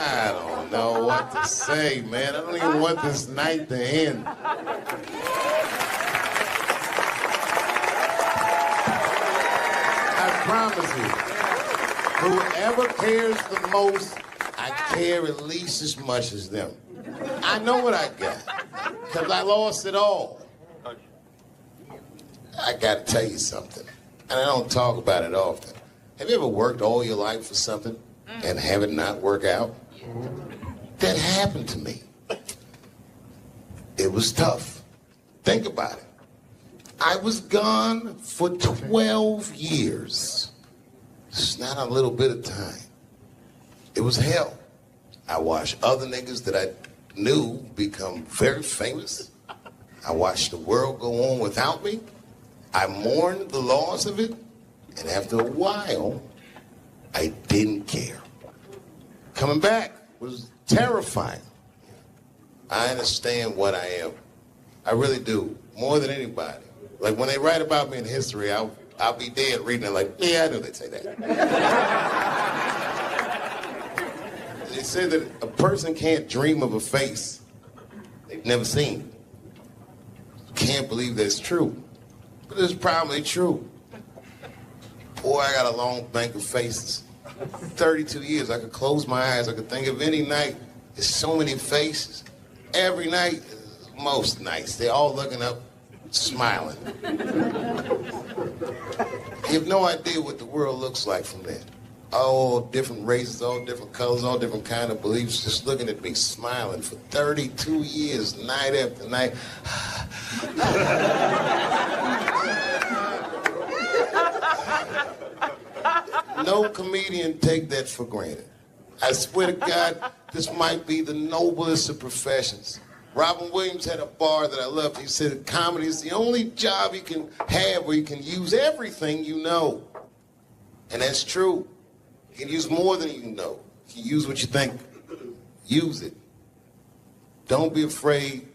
I don't know what to say, man. I don't even want this night to end. I promise you, whoever cares the most, I care at least as much as them. I know what I got, because I lost it all. I got to tell you something, and I don't talk about it often. Have you ever worked all your life for something and have it not work out? That happened to me. It was tough. Think about it. I was gone for 12 years. It's not a little bit of time. It was hell. I watched other niggas that I knew become very famous. I watched the world go on without me. I mourned the loss of it. And after a while, I didn't care. Coming back was terrifying. I understand what I am. I really do, more than anybody. Like when they write about me in history, I'll be dead reading it like, yeah, I knew they'd say that. They say that a person can't dream of a face they've never seen. Can't believe that's true, but it's probably true. Boy, I got a long bank of faces. 32 years, I could close my eyes, I could think of any night. There's so many faces. Every night, most nights, they're all looking up, smiling. You have no idea what the world looks like from there. All different races, all different colors, all different kind of beliefs, just looking at me, smiling for 32 years, night after night. No comedian take that for granted. I swear to God, this might be the noblest of professions. Robin Williams had a bar that I loved. He said comedy is the only job you can have where you can use everything you know. And that's true. You can use more than you know. You can use what you think. Use it. Don't be afraid.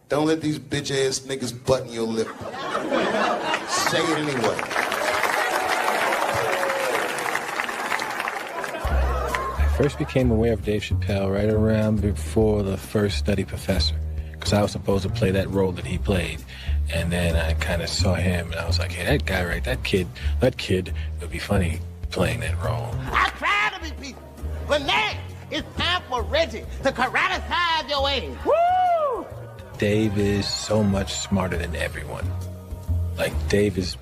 Don't let these bitch-ass niggas button your lip. Say it anyway. I first became aware of Dave Chappelle right around before the first Nutty Professor, because I was supposed to play that role that he played. And then I kind of saw him, and I was like, hey, that guy, right, that kid, it would be funny playing that role. I try to be people, but now it's time for Reggie to karate-size your ass. Woo! Dave is so much smarter than everyone. Like, Dave is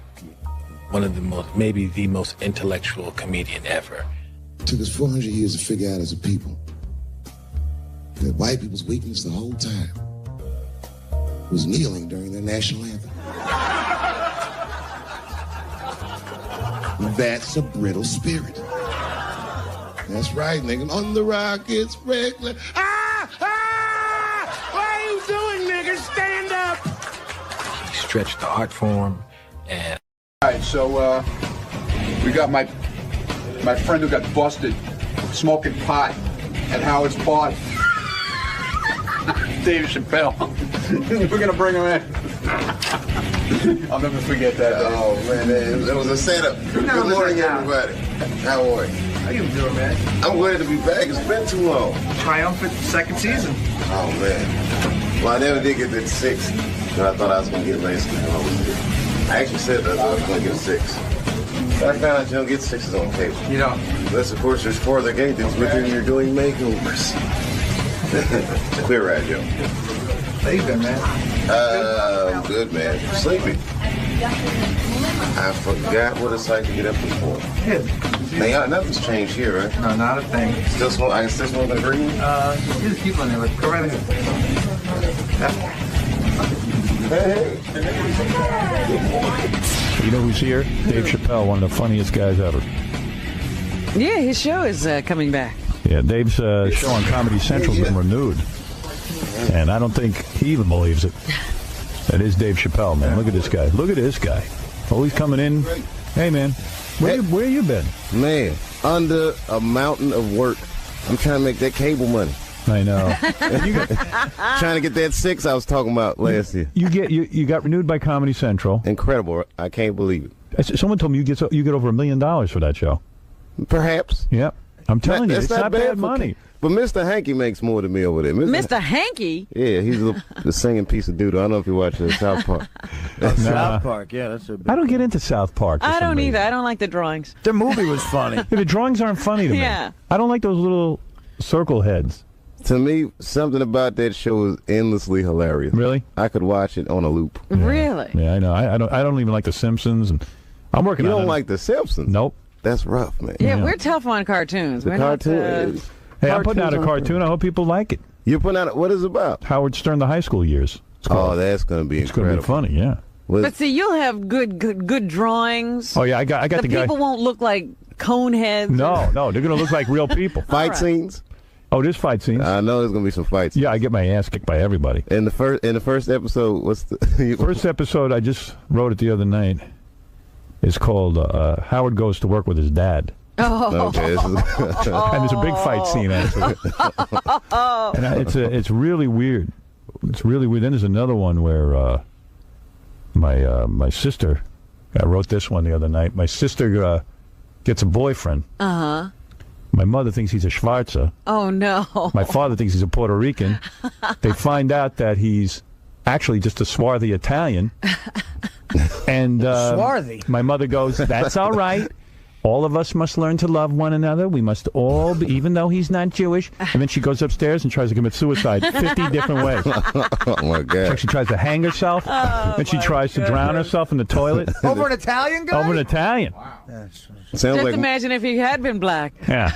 one of the most, maybe the most intellectual comedian ever. It took us 400 years to figure out as a people that white people's weakness the whole time was kneeling during their national anthem. That's a brittle spirit. That's right, nigga. On the rockets, regular. Ah! Ah! What are you doing, nigga? Stand up! He stretched the art form, and... All right, so, we got my friend who got busted smoking pot at Howard's Park. Dave Chappelle. We're gonna bring him in. I'll never forget that. Oh man, it was a setup. Good morning, everybody. How are you? How you doing, man? I'm glad to be back. It's been too long. Triumphant second season. Oh man. Well, I never did get that 6, but I thought I was gonna get last week. I actually said that I was gonna get 6. But I found out you don't get 6s on cable. You know. Unless, of course, there's 4 other gay dudes with whom you're doing makeovers. Queer Eye Joe. How you been, man? I'm good, man. Sleepy. I forgot what it's like to get up before. Good. Now, nothing's changed here, right? No, not a thing. Still smoke? I can still smoke the green? Just keep on there. Like, go right ahead. Hey. You know who's here? Dave Chappelle, one of the funniest guys ever. Yeah, his show is coming back. Yeah, Dave's show on Comedy Central's been renewed. And I don't think he even believes it. That is Dave Chappelle, man. Look at this guy. Look at this guy. Always coming in. Hey, man, where you been? Man, under a mountain of work. I'm trying to make that cable money. I know. Trying to get that 6 I was talking about last year. You got renewed by Comedy Central. Incredible. I can't believe it. Someone told me you get over $1 million for that show. Perhaps. Yep. I'm telling you, That's it's not bad for money. But Mr. Hanky makes more than me over there. Mr. Hanky? Yeah, he's the singing piece of doodle. I don't know if you watch South Park. South Park, yeah, that's a big I don't get into South Park. I don't either. I don't like the drawings. The movie was funny. Yeah, the drawings aren't funny to me. Yeah. I don't like those little circle heads. To me, something about that show is endlessly hilarious. Really? I could watch it on a loop. Really? Yeah, I know. I don't even like The Simpsons, and I'm working You on don't it. like The Simpsons? Nope. That's rough, man. Yeah, we're tough on cartoons. The We're cartoon. not, Hey, I'm putting out a Cartoons are cartoon. I hope people like it. You're putting out what is it about? Howard Stern, the high school years. It's called. Oh, that's going to be It's going to incredible. be funny, yeah. but see, you'll have good drawings. Oh yeah, I got the guy. people won't look like cone heads. No, they're going to look like real people. Fight scenes? Oh, there's fight scenes. I know there's going to be some fights. Yeah, I get my ass kicked by everybody. In the first episode, what's the First episode? I just wrote it the other night. It's called Howard Goes to Work with His Dad. Oh. Okay, this is And there's a big fight scene actually. And it's really weird. It's really weird. Then there's another one where my sister. I wrote this one the other night. My sister gets a boyfriend. Uh-huh. My mother thinks he's a Schwarzer. Oh, no. My father thinks he's a Puerto Rican. They find out that he's actually just a swarthy Italian. And Swarthy? my mother goes, "That's all right. All of us must learn to love one another. We must all, even though he's not Jewish." And then she goes upstairs and tries to commit suicide 50 different ways. oh my God. She tries to hang herself. Then she tries to drown herself in the toilet. Over an Italian guy? Over an Italian. Sounds Just like imagine if he had been black. Yeah.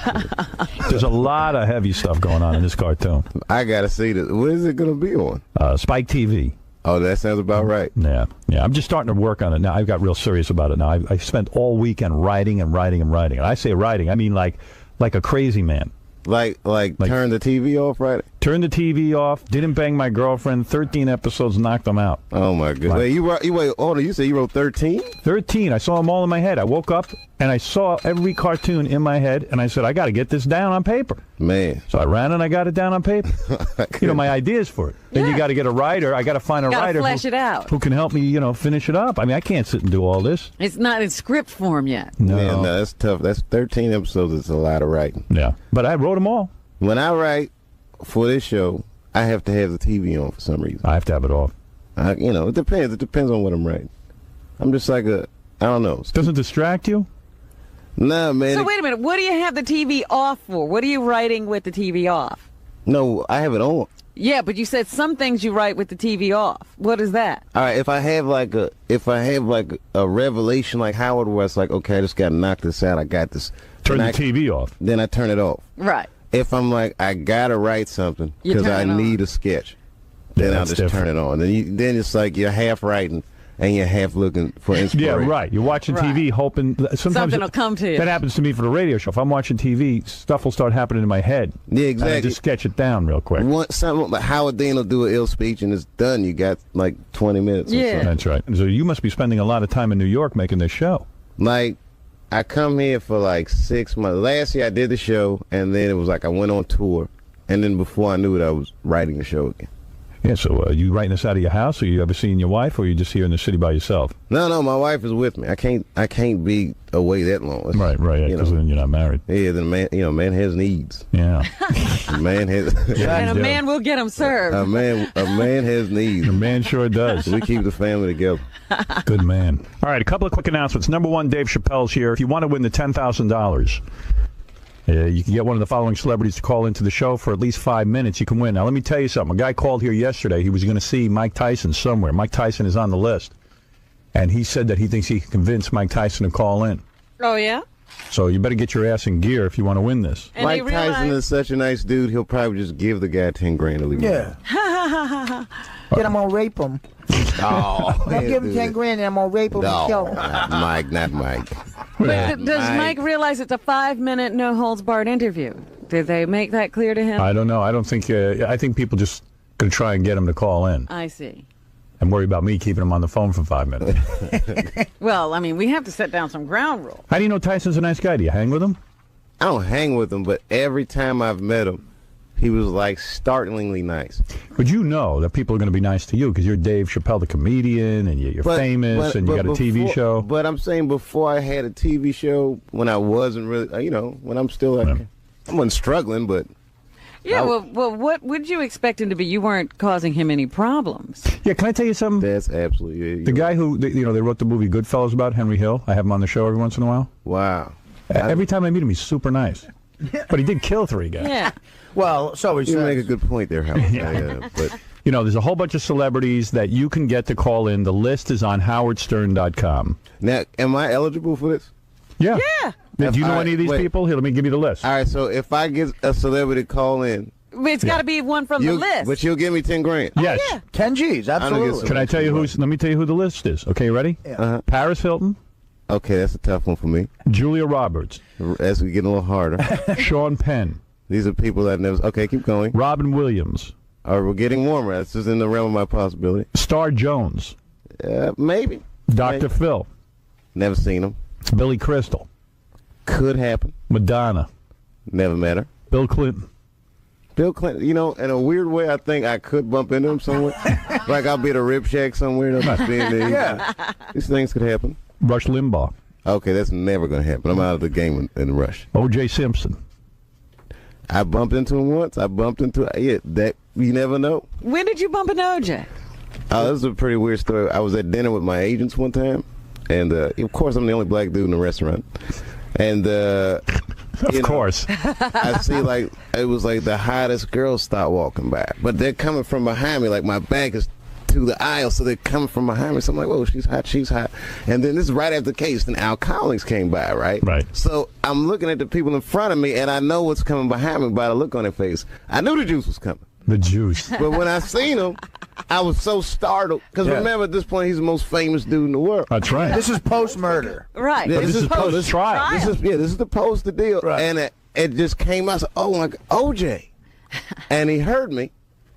There's a lot of heavy stuff going on in this cartoon. I got to see this. What is it going to be on? Spike TV. Oh, that sounds about right. Yeah. I'm just starting to work on it now. I've got real serious about it now. I spent all weekend writing and writing and writing. And I say writing, I mean like a crazy man. Like turn the TV off, right? Turned the TV off, didn't bang my girlfriend, 13 episodes, knocked them out. Oh, my goodness. Right. Wait, hold on. You said you wrote 13? 13. I saw them all in my head. I woke up and I saw every cartoon in my head, and I said, I got to get this down on paper. Man. So I ran and I got it down on paper. My ideas for it. Then you got to get a writer. I got to find a writer flesh it out. who can help me, finish it up. I mean, I can't sit and do all this. It's not in script form yet. No. Man, no, that's tough. That's 13 episodes. It's a lot of writing. Yeah. But I wrote them all. When I write for this show, I have to have the TV on for some reason. I have to have it off. It depends. It depends on what I'm writing. I'm just like I don't know. Doesn't distract you? Nah, man. So wait a minute. What do you have the TV off for? What are you writing with the TV off? No, I have it on. Yeah, but you said some things you write with the TV off. What is that? All right, if I have like a revelation like Howard, where it's like, okay, I just got to knock this out. I got this. Turn the TV off. Then I turn it off. Right. If I'm like, I gotta write something You because turn I it need on. a sketch, then Yeah, I'll that's just turn it on. Then it's like you're half writing and you're half looking for Yeah, inspiration. right. You're watching TV hoping sometimes Something will come to you. That happens to me for the radio show. If I'm watching TV, stuff will start happening in my head. Yeah, And I exactly. just sketch it down real quick. Something like Howard Dean will do an ill speech and it's done. You got like 20 minutes. Or Yeah. something. That's right. So you must be spending a lot of time in New York making this show. Like, I come here for like 6 months. Last year I did the show, and then it was like I went on tour, and then before I knew it, I was writing the show again. Yeah, so you writing this out of your house, or you ever seeing your wife, or you just here in the city by yourself? No, my wife is with me. I can't be away that long. It's, Right, because then you're not married. Yeah, the man has needs. Yeah. A man has. And a Yeah. man will get them served. A man has needs. The man sure does. We keep the family together. Good man. All right, a couple of quick announcements. Number one, Dave Chappelle's here. If you want to win the $10,000, you can get one of the following celebrities to call into the show for at least 5 minutes. You can win. Now, let me tell you something. A guy called here yesterday. He was going to see Mike Tyson somewhere. Mike Tyson is on the list. And he said that he thinks he can convince Mike Tyson to call in. Oh, yeah? So you better get your ass in gear if you want to win this. And Mike they realize- Tyson is such a nice dude. He'll probably just give the guy 10 grand to leave him alone. Yeah. Then I'm going to rape him. Oh, I'll give him 10 grand and I'm going to rape him and kill him. Not Mike. But does Mike realize it's a 5-minute no-holds-barred interview? Did they make that clear to him? I don't know. I don't think. I think people just going to try and get him to call in I see. and worry about me keeping him on the phone for 5 minutes. Well, I mean, we have to set down some ground rules. How do you know Tyson's a nice guy? Do you hang with him? I don't hang with him, but every time I've met him, he was like startlingly nice. But you know that people are going to be nice to you because you're Dave Chappelle, the comedian, and you're famous, and you got a TV show. But I'm saying before I had a TV show, when I wasn't really, when I'm still like, I wasn't struggling, but Yeah, well, what would you expect him to be? You weren't causing him any problems. Yeah, can I tell you something? that's absolutely The guy who, they wrote the movie Goodfellas about, Henry Hill. I have him on the show every once in a while. Wow. Every time I meet him, he's super nice. But he did kill 3 guys. Yeah. Well, so he You make a says. good point there, Howard. Yeah, but There's a whole bunch of celebrities that you can get to call in. The list is on howardstern.com. now, am I eligible for this? Yeah. Yeah. Do you know All any of these right, wait. people? Here, let me give you the list. All right, so if I get a celebrity call in, It's got to be one from the list. but you'll give me 10 grand. Yes. Yeah. 10 G's, absolutely. Can I tell you let me tell you who the list is. Okay, ready? Uh-huh. Paris Hilton, Okay, that's a tough one for me. Julia Roberts, As we get a little harder, Sean Penn, these are people that never. Okay, keep going. Robin Williams, All right, we're getting warmer. That's just in the realm of my possibility. Star Jones, Maybe. Dr. Maybe. Phil, Never seen him. Billy Crystal, Could happen. Madonna, Never met her. Bill Clinton. Bill Clinton, in a weird way, I think I could bump into him somewhere. Like I'll be at a rib shack somewhere. Yeah. These things could happen. Rush Limbaugh, Okay, that's never going to happen. I'm out of the game in Rush. O.J. Simpson. I bumped into him once. That you never know. When did you bump into OJ? Oh, this is a pretty weird story. I was at dinner with my agents one time, and of course I'm the only black dude in the restaurant. And Of course. I see it was like the hottest girls start walking by, but they're coming from behind me. Like my back is to the aisle, so they're coming from behind me. So I'm like, whoa, she's hot. And then this is right after the case. Then Al Collins came by, right? Right. So I'm looking at the people in front of me, and I know what's coming behind me by the look on their face. I knew the juice was coming. The juice. But when I seen him, I was so startled. Because remember, at this point, he's the most famous dude in the world. That's right. This is post-murder. Right. Yeah, This is post-trial. This is the poster deal. Right. And it just came out. I said, oh, my God, OJ. And he heard me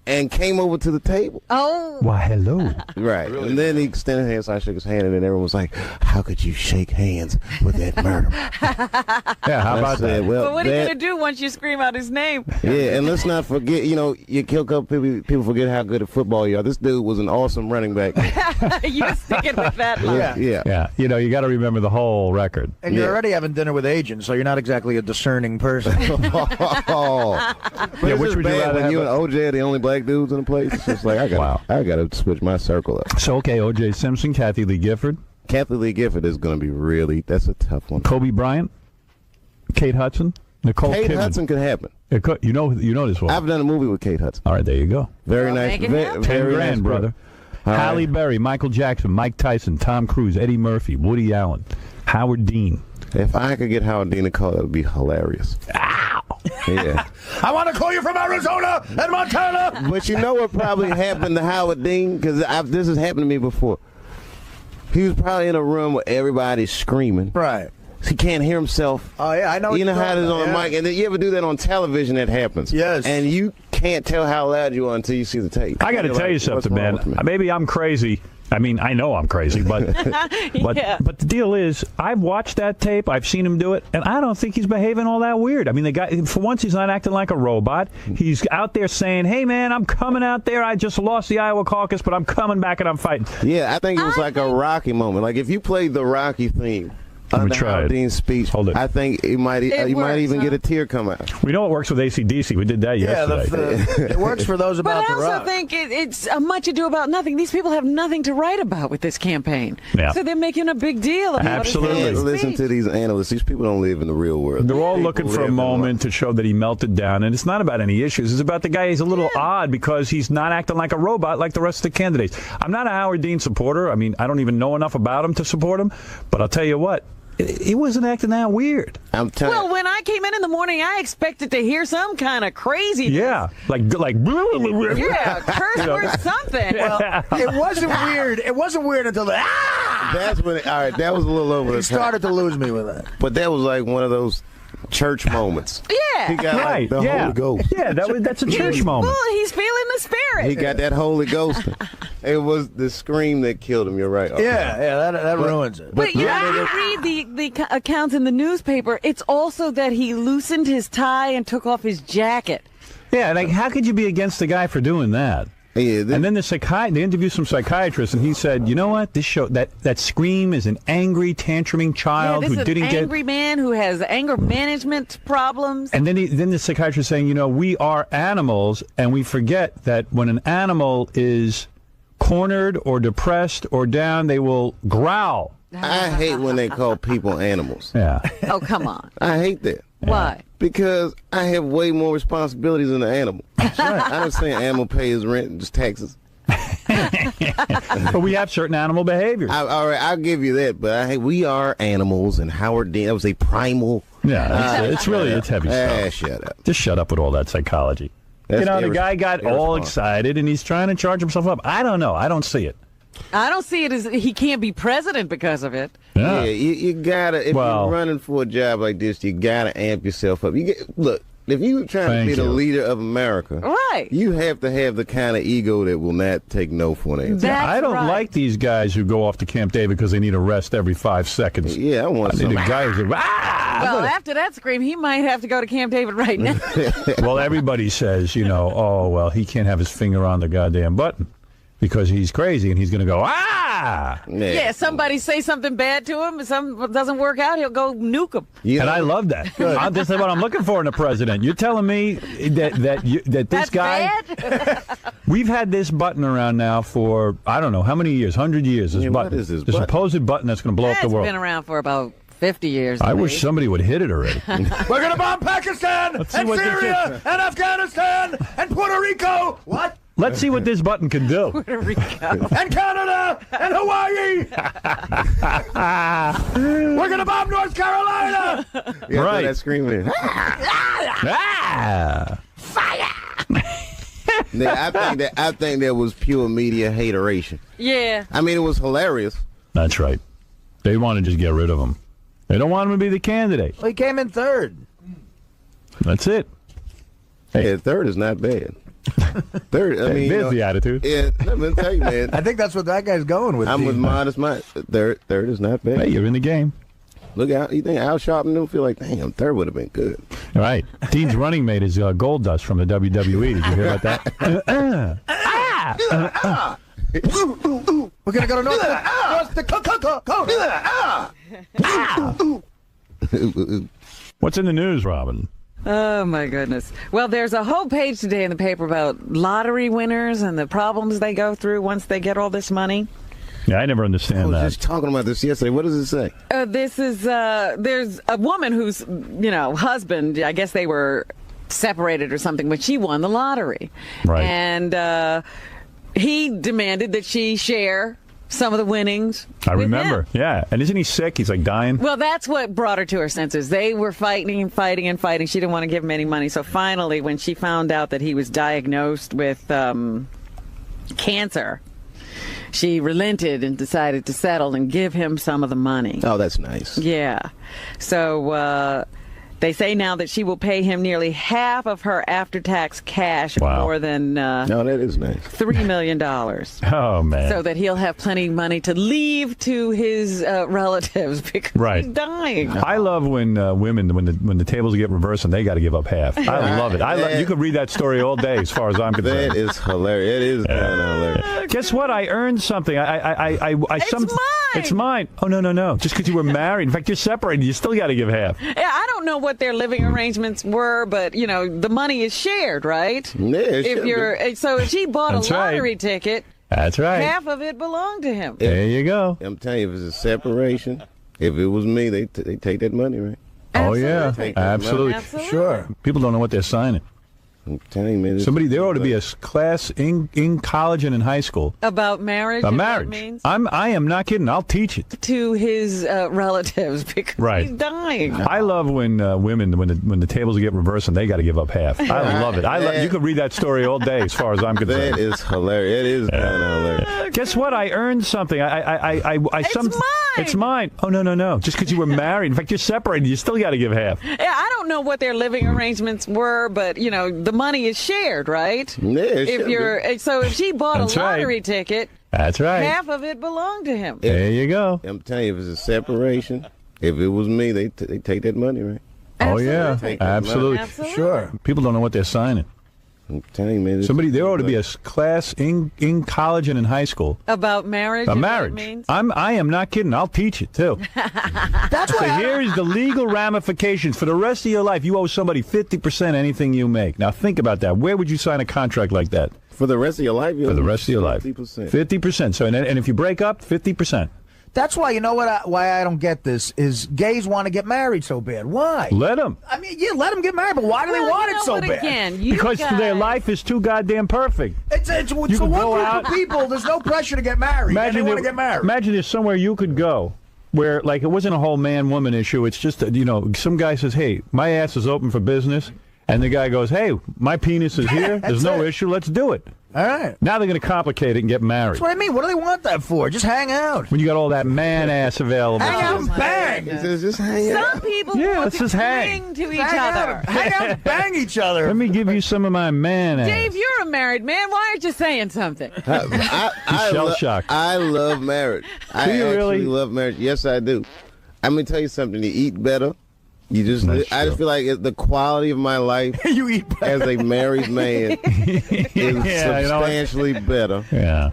and came over to the table. Oh. Why, hello. Right. And then he extended his hand, so I shook his hand, and then everyone was like, how could you shake hands with that murderer? Yeah, how I about said, that? well, But what are you going to do once you scream out his name? Yeah, and let's not forget, you kill a couple people forget how good at football you are. This dude was an awesome running back. You're sticking with that line. Yeah. Yeah. Yeah, you got to remember the whole record. And you're Yeah. already having dinner with agents, so you're not exactly a discerning person. Oh. Yeah, Which which is would you bad rather when have you a- and OJ are the only black dudes in the place. It's just like, I got to switch my circle up. So, okay, O.J. Simpson, Kathy Lee Gifford, Kathy Lee Gifford is going to be that's a tough one. Kobe Bryant, Kate Hudson, Nicole Kate Kidman. Hudson could happen. You know this one. I've done a movie with Kate Hudson. All right, there you go. Very Well, nice. make it happen. 10 Very grand, nice brother. All right. Halle Berry, Michael Jackson, Mike Tyson, Tom Cruise, Eddie Murphy, Woody Allen, Howard Dean. If I could get Howard Dean to call, that would be hilarious. Ow! Yeah. I want to call you from Arizona and Montana. But you know what probably happened to Howard Dean? Because this has happened to me before. He was probably in a room where everybody's screaming. Right. He can't hear himself. Oh, yeah, I know. You know how it is on the the mic, and then you ever do that on television? That happens. Yes. And you can't tell how loud you are until you see the tape. I got to You're tell like, you "What's something, wrong man. with me?" Maybe I'm crazy. I mean, I know I'm crazy, but Yeah. but the deal is, I've watched that tape. I've seen him do it, and I don't think he's behaving all that weird. I mean, the guy, for once, he's not acting like a robot. He's out there saying, "Hey, man, I'm coming out there. I just lost the Iowa caucus, but I'm coming back and I'm fighting." Yeah, I think it was like a Rocky moment. Like if you played the Rocky theme under try Howard it. Dean's speech, Hold it. I think you might It might works, even huh? get a tear come out. We know it works with AC/DC. We did that Yeah, yesterday. it works for those But about I to also rock. think it's a much ado about nothing. These people have nothing to write about with this campaign. Yeah. So they're making a big deal about Absolutely. his Listen to these analysts. These people don't live in the real world. They're all People looking for live a in moment to show that he melted down, and it's not about any issues. It's about the guy. He's a little odd because he's not acting like a robot like the rest of the candidates. I'm not a Howard Dean supporter. I mean, I don't even know enough about him to support him, but I'll tell you what, he wasn't acting that weird. I'm telling Well, when I came in the morning, I expected to hear some kind of crazy. Yeah, like Yeah, curse word something. Well, it wasn't weird. It wasn't weird until that's when. All right, that was a little over he the top. started to lose me with that. But that was like one of those church moments. Yeah. He got Right, like the yeah. Holy Ghost. Yeah, that's a church moment. Well, he's feeling the spirit. He got that Holy Ghost. It was the scream that killed him. You're right. Yeah, that ruins it. But you read the accounts in the newspaper. It's also that he loosened his tie and took off his jacket. Yeah, like how could you be against the guy for doing that? And then they interviewed some psychiatrist, and he said, "You know what? This show that Scream is an angry, tantruming child this who is didn't an angry man who has anger management problems." And then the psychiatrist saying, we are animals, and we forget that when an animal is cornered or depressed or down, they will growl. I hate when they call people animals. Yeah. Oh, come on. I hate that. Why? Because I have way more responsibilities than an animal. I don't say an animal pays rent and just taxes. But we have certain animal behaviors. All right, I'll give you that. But we are animals, and Howard Dean, that was a primal. Yeah, it's heavy stuff. Shut up. Just shut up with all that psychology. That's the guy got all excited, and he's trying to charge himself up. I don't know. I don't see it. I don't see it as he can't be president because of it. Yeah, you gotta. If you're running for a job like this, you gotta amp yourself up. Look. If you're trying to be the leader of America, right, you have to have the kind of ego that will not take no for an answer. I don't like these guys who go off to Camp David because they need a rest every 5 seconds. Yeah, I need a guy who's well, after that scream, he might have to go to Camp David right now. Well, everybody says, oh, well, he can't have his finger on the goddamn button because he's crazy, and he's going to go, Yeah, somebody say something bad to him, if something doesn't work out, he'll go nuke him. And I love that. This is what I'm looking for in a president. You're telling me that this guy... Bad? We've had this button around now for, I don't know, how many years? 100 years, this button. What is this the supposed button that's going to blow up the world. It's been around for about 50 years. I wish somebody would hit it already. We're going to bomb Pakistan and Syria and Afghanistan and Puerto Rico. What? Let's see what this button can do. Puerto Rico. And Canada and Hawaii. We're going to bomb North Carolina. Right. That screaming. Fire. I think that was pure media hateration. Yeah. I mean, it was hilarious. That's right. They want to just get rid of him. They don't want him to be the candidate. Well, he came in third. That's it. Hey, third is not bad. Third, I mean, there's the attitude. Yeah, let me tell you, man. I think that's what that guy's going with. I'm with modest mind. Third is not bad. Hey, you're in the game. Look out! You think Al Sharpton don't feel like, damn, third would have been good. All right. Dean's running mate is Gold Dust from the WWE. Did you hear about that? We're gonna go to North Dakota. What's in the news, Robin? Oh, my goodness. Well, there's a whole page today in the paper about lottery winners and the problems they go through once they get all this money. Yeah, I never understand that. I was just talking about this yesterday. What does it say? This is, there's a woman whose, husband, I guess they were separated or something, but she won the lottery. Right. And he demanded that she share some of the winnings. I remember. Yeah. And isn't he sick? He's like dying. Well, that's what brought her to her senses. They were fighting and fighting and fighting. She didn't want to give him any money. So finally, when she found out that he was diagnosed with cancer, she relented and decided to settle and give him some of the money. Oh, that's nice. Yeah. So they say now that she will pay him nearly half of her after-tax cash, more than no, that is nice. $3 million. Oh, man. So that he'll have plenty of money to leave to his relatives because he's dying. I love when women, when the tables get reversed and they got to give up half. I love it. You could read that story all day as far as I'm concerned. That is hilarious. It is kind of hilarious. Guess what? I earned something. It's mine. It's mine. Oh, no. Just because you were married. In fact, you're separated. You still got to give half. Yeah, I don't know what their living arrangements were, but the money is shared, right? Yeah, if she bought That's a lottery right. ticket, that's right. half of it belonged to him. There you go. I'm telling you, if it's a separation, if it was me, they take that money, right? Oh yeah, absolutely. Sure. People don't know what they're signing. I'm telling you, man. There ought to be a class in college and in high school about marriage. About and marriage. What it means I am not kidding. I'll teach it to his relatives because he's dying. I love when women, when the tables get reversed and they got to give up half. I love it. You could read that story all day as far as I'm concerned. That is hilarious. It is kind of hilarious. Guess what? I earned something. It's mine. It's mine. Oh no. Just because you were married. In fact, you're separated. You still got to give half. Yeah, I don't know what their living arrangements were, but the money is shared, right? Yeah, if she bought That's a lottery right. ticket, that's right. half of it belonged to him. There you go. I'm telling you, if it's a separation, if it was me, they take that money, right? Oh yeah, Take that absolutely. money. Sure. People don't know what they're signing. I'm telling you, man. There ought to be a class in college and in high school about marriage. About and marriage. What it means? I am not kidding. I'll teach it too. That's So why. here's the legal ramifications for the rest of your life. You owe somebody 50% anything you make. Now think about that. Where would you sign a contract like that? For the rest of your life? For the rest of your life. 50%. 50%. So and if you break up, 50%. That's why, you know what? Why I don't get this is gays want to get married so bad. Why? Let them. I mean, yeah, let them get married, but why do they want it so bad? Again, you Because guys, their life is too goddamn perfect. It's You for could one go group out- of people. There's no pressure to get married. And they want to get married. Imagine there's somewhere you could go where, like, it wasn't a whole man-woman issue. It's just, some guy says, hey, my ass is open for business. And the guy goes, hey, my penis is here. There's no issue. Let's do it. All right. Now they're going to complicate it and get married. That's what I mean. What do they want that for? Just hang out. When you got all that man ass available. Hang out and bang. He says, just hang out. Some people Yeah, want let's to just hang. cling to each Hang other. out, hang out and bang each other. Let me give you some of my man ass. Dave, you're a married man. Why aren't you saying something? I shell-shocked. I love marriage. I Do you actually really? love marriage. Yes, I do. I'm gonna tell you something. You eat better. I just feel like the quality of my life You eat better. as a married man is Yeah, you know what? substantially better Yeah.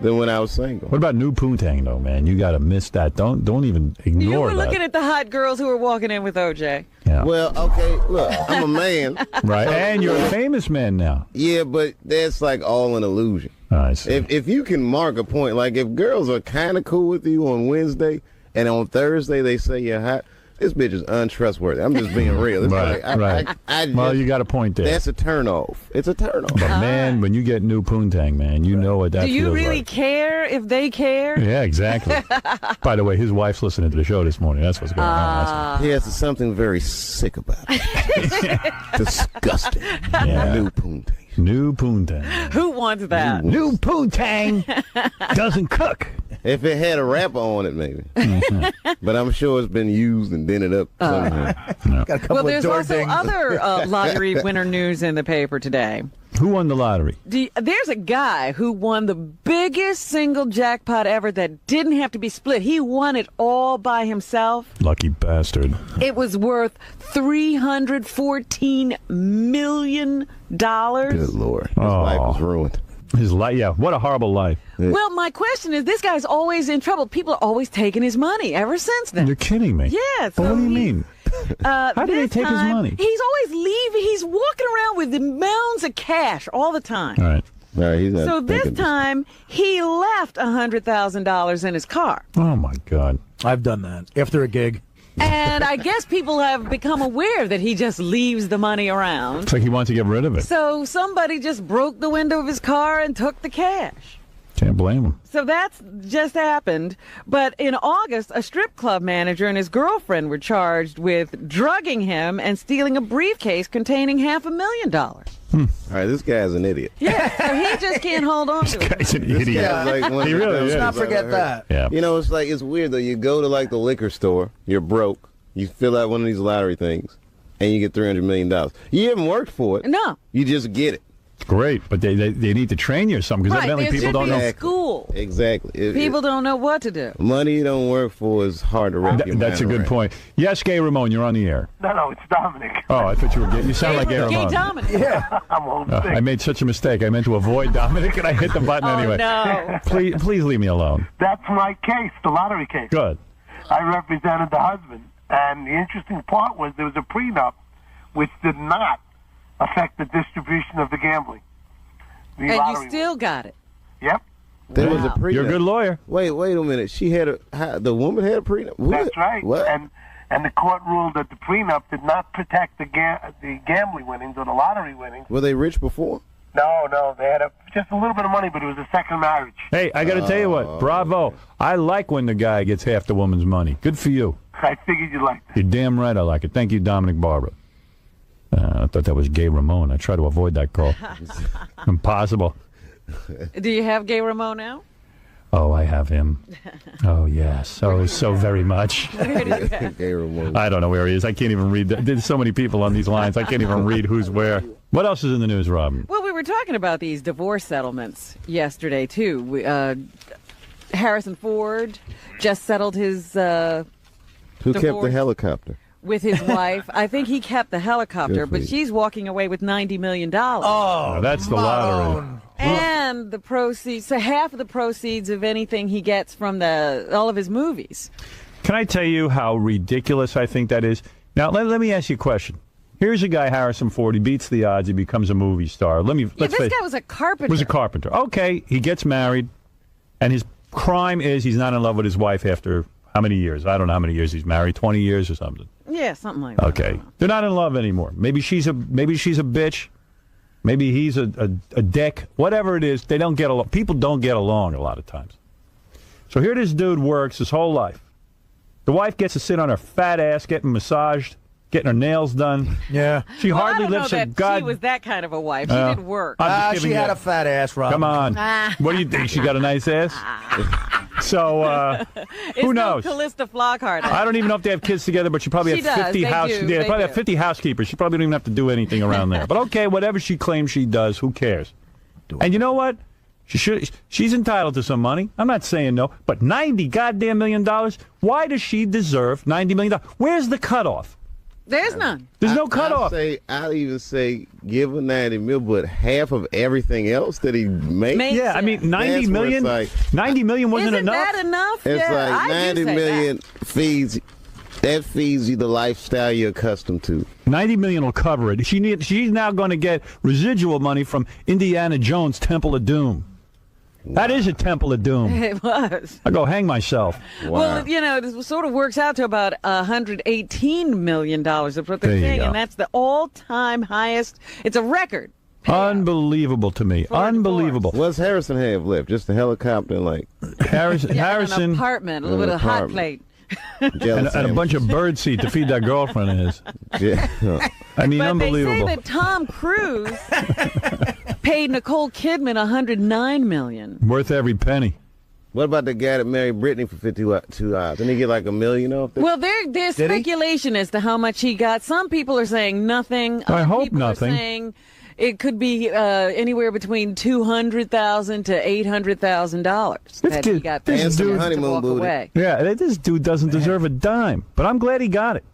than when I was single. What about New Poontang, though, man? You got to miss that. Don't even You ignore were that. looking at the hot girls who were walking in with OJ. Yeah. Well, okay, look, I'm a man. Right. And you're a famous man now. Yeah, but that's like all an illusion. I see. If you can mark a point, like if girls are kind of cool with you on Wednesday and on Thursday they say you're hot, this bitch is untrustworthy. I'm just being real. It's Right, like, right. I Well, just- you got a point there. That's a turnoff. It's a turnoff. But man, when you get New Poontang, man, you know what that Do you feels really like. care if they care? Yeah, exactly. By the way, his wife's listening to the show this morning. That's what's going on. He has something very sick about it. Disgusting. Yeah. New poontang. New Poontang. Who wants that? New Poontang doesn't cook. If it had a rapper on it, maybe. But I'm sure it's been used and dented up somehow. Got a couple Well, of there's door also dings. other lottery winner news in the paper today. Who won the lottery? There's a guy who won the biggest single jackpot ever that didn't have to be split. He won it all by himself. Lucky bastard. It was worth $314 million. Good Lord. His Oh. life was ruined. His life, yeah, what a horrible life. Well, my question is, this guy's always in trouble. People are always taking his money ever since then. You're kidding me. Yeah. But what do you mean? How do they take his money? He's always leaving. He's walking around with the mounds of cash all the time. All right. All right, he's not So this thinking time, he left $100,000 in his car. Oh, my God. I've done that after a gig. And I guess people have become aware that he just leaves the money around. It's like he wants to get rid of it. So somebody just broke the window of his car and took the cash. Can't blame him. So that's just happened. But in August, a strip club manager and his girlfriend were charged with drugging him and stealing a briefcase containing $500,000. All right, this guy's an idiot. Yeah, so he just can't hold on to it. He's an This idiot. guy's like one of He the really dumbest is. things Not I've forget ever that. Yeah. You know, it's weird though. You go to like the liquor store, you're broke, you fill out one of these lottery things, and you get $300 million. You haven't worked for it. No. You just get it. Great, but they need to train you or something because Right, evidently there people should don't be know. a school. Exactly. People don't know what to do. Money you don't work for is hard to wrap your That's a mind good around. point. Yes, Gay Ramon, you're on the air. No, it's Dominic. Oh, I thought you were gay. You sound like Gay Gay Ramon. Dominic. Yeah. I'm home sick. I made such a mistake. I meant to avoid Dominic, and I hit the button Oh, anyway. no. Please leave me alone. That's my case, the lottery case. Good. I represented the husband, and the interesting part was there was a prenup which did not affect the distribution of the gambling. The And lottery you still got it. Yep, There was a Wow. prenup. You're a good lawyer. Wait a minute. She had the woman had a prenup. What? that's right. What? And the court ruled that the prenup did not protect the gambling winnings or the lottery winnings. Were they rich before? No, they had just a little bit of money, but it was a second marriage. Hey, I got to tell you what. Bravo. I like when the guy gets half the woman's money. Good for you. I figured you'd like that. You're damn right I like it. Thank you, Dominic Barbara. I thought that was Gay Ramon. I try to avoid that call. Impossible. Do you have Gay Ramon now? Oh, I have him. Oh, yes. Oh, so very much. Gay Ramon. I don't know where he is. I can't even read. There's so many people on these lines. I can't even read who's where. What else is in the news, Robin? Well, we were talking about these divorce settlements yesterday, too. Harrison Ford just settled his Who kept the divorce. helicopter? with his wife. I think he kept the helicopter, Good for but you. she's walking away with $90 million. Oh, that's the lottery. And the proceeds, so half of the proceeds of anything he gets from all of his movies. Can I tell you how ridiculous I think that is? Now, let me ask you a question. Here's a guy, Harrison Ford. He beats the odds. He becomes a movie star. This guy was a carpenter. Was a carpenter. Okay, he gets married, and his crime is he's not in love with his wife after how many years? I don't know how many years he's married. 20 years or something. Yeah, something like that. Okay, they're not in love anymore. Maybe she's a bitch. Maybe he's a dick. Whatever it is, they don't get along. People don't get along a lot of times. So here this dude works his whole life. The wife gets to sit on her fat ass, getting massaged, getting her nails done. Yeah. She Well, hardly I don't lifts know a that god. she was that kind of a wife. She did work. I'm just She giving had you- a fat ass, Rob. Come on. What do you think? She got a nice ass? So, who knows? No Callista Flockhart. I don't even know if they have kids together, but she probably She has 50 does. They They probably do. have 50 housekeepers. She probably don't even have to do anything around there. But okay, whatever she claims she does, who cares? And you know what? She's entitled to some money. I'm not saying no, but $90 goddamn million. Why does she deserve $90 million? Where's the cutoff? There's none. There's no cutoff. I'll even say give him 90 mil, but half of everything else that he makes. Yeah, I mean, 90 million. 90 million wasn't Isn't enough. that enough? It's Yeah, like I do 90 say million feeds. That feeds you the lifestyle you're accustomed to. 90 million will cover it. She's now going to get residual money from Indiana Jones' Temple of Doom. That is a Temple of Doom. It was. I go hang myself. Well, you know, it sort of works out to about $118 million. That's what There they're you saying, go. and that's the all-time highest. It's a record. Unbelievable to me. Unbelievable. What's Harrison have left? Just a helicopter and like Harrison. An apartment, a little bit of hot plate. And a bunch of bird seed to feed that girlfriend of his. Yeah. I mean, But unbelievable. they say that Tom Cruise paid Nicole Kidman $109 million. Worth every penny. What about the guy that married Britney for 52 hours? Didn't he get like $1 million off that? Well, there's Did he? speculation as to how much he got. Some people are saying nothing. I Other hope people nothing. Are saying it could be anywhere between $200,000 to $800,000 that he got paid this dude, to walk away. Yeah, this dude doesn't deserve a dime, but I'm glad he got it.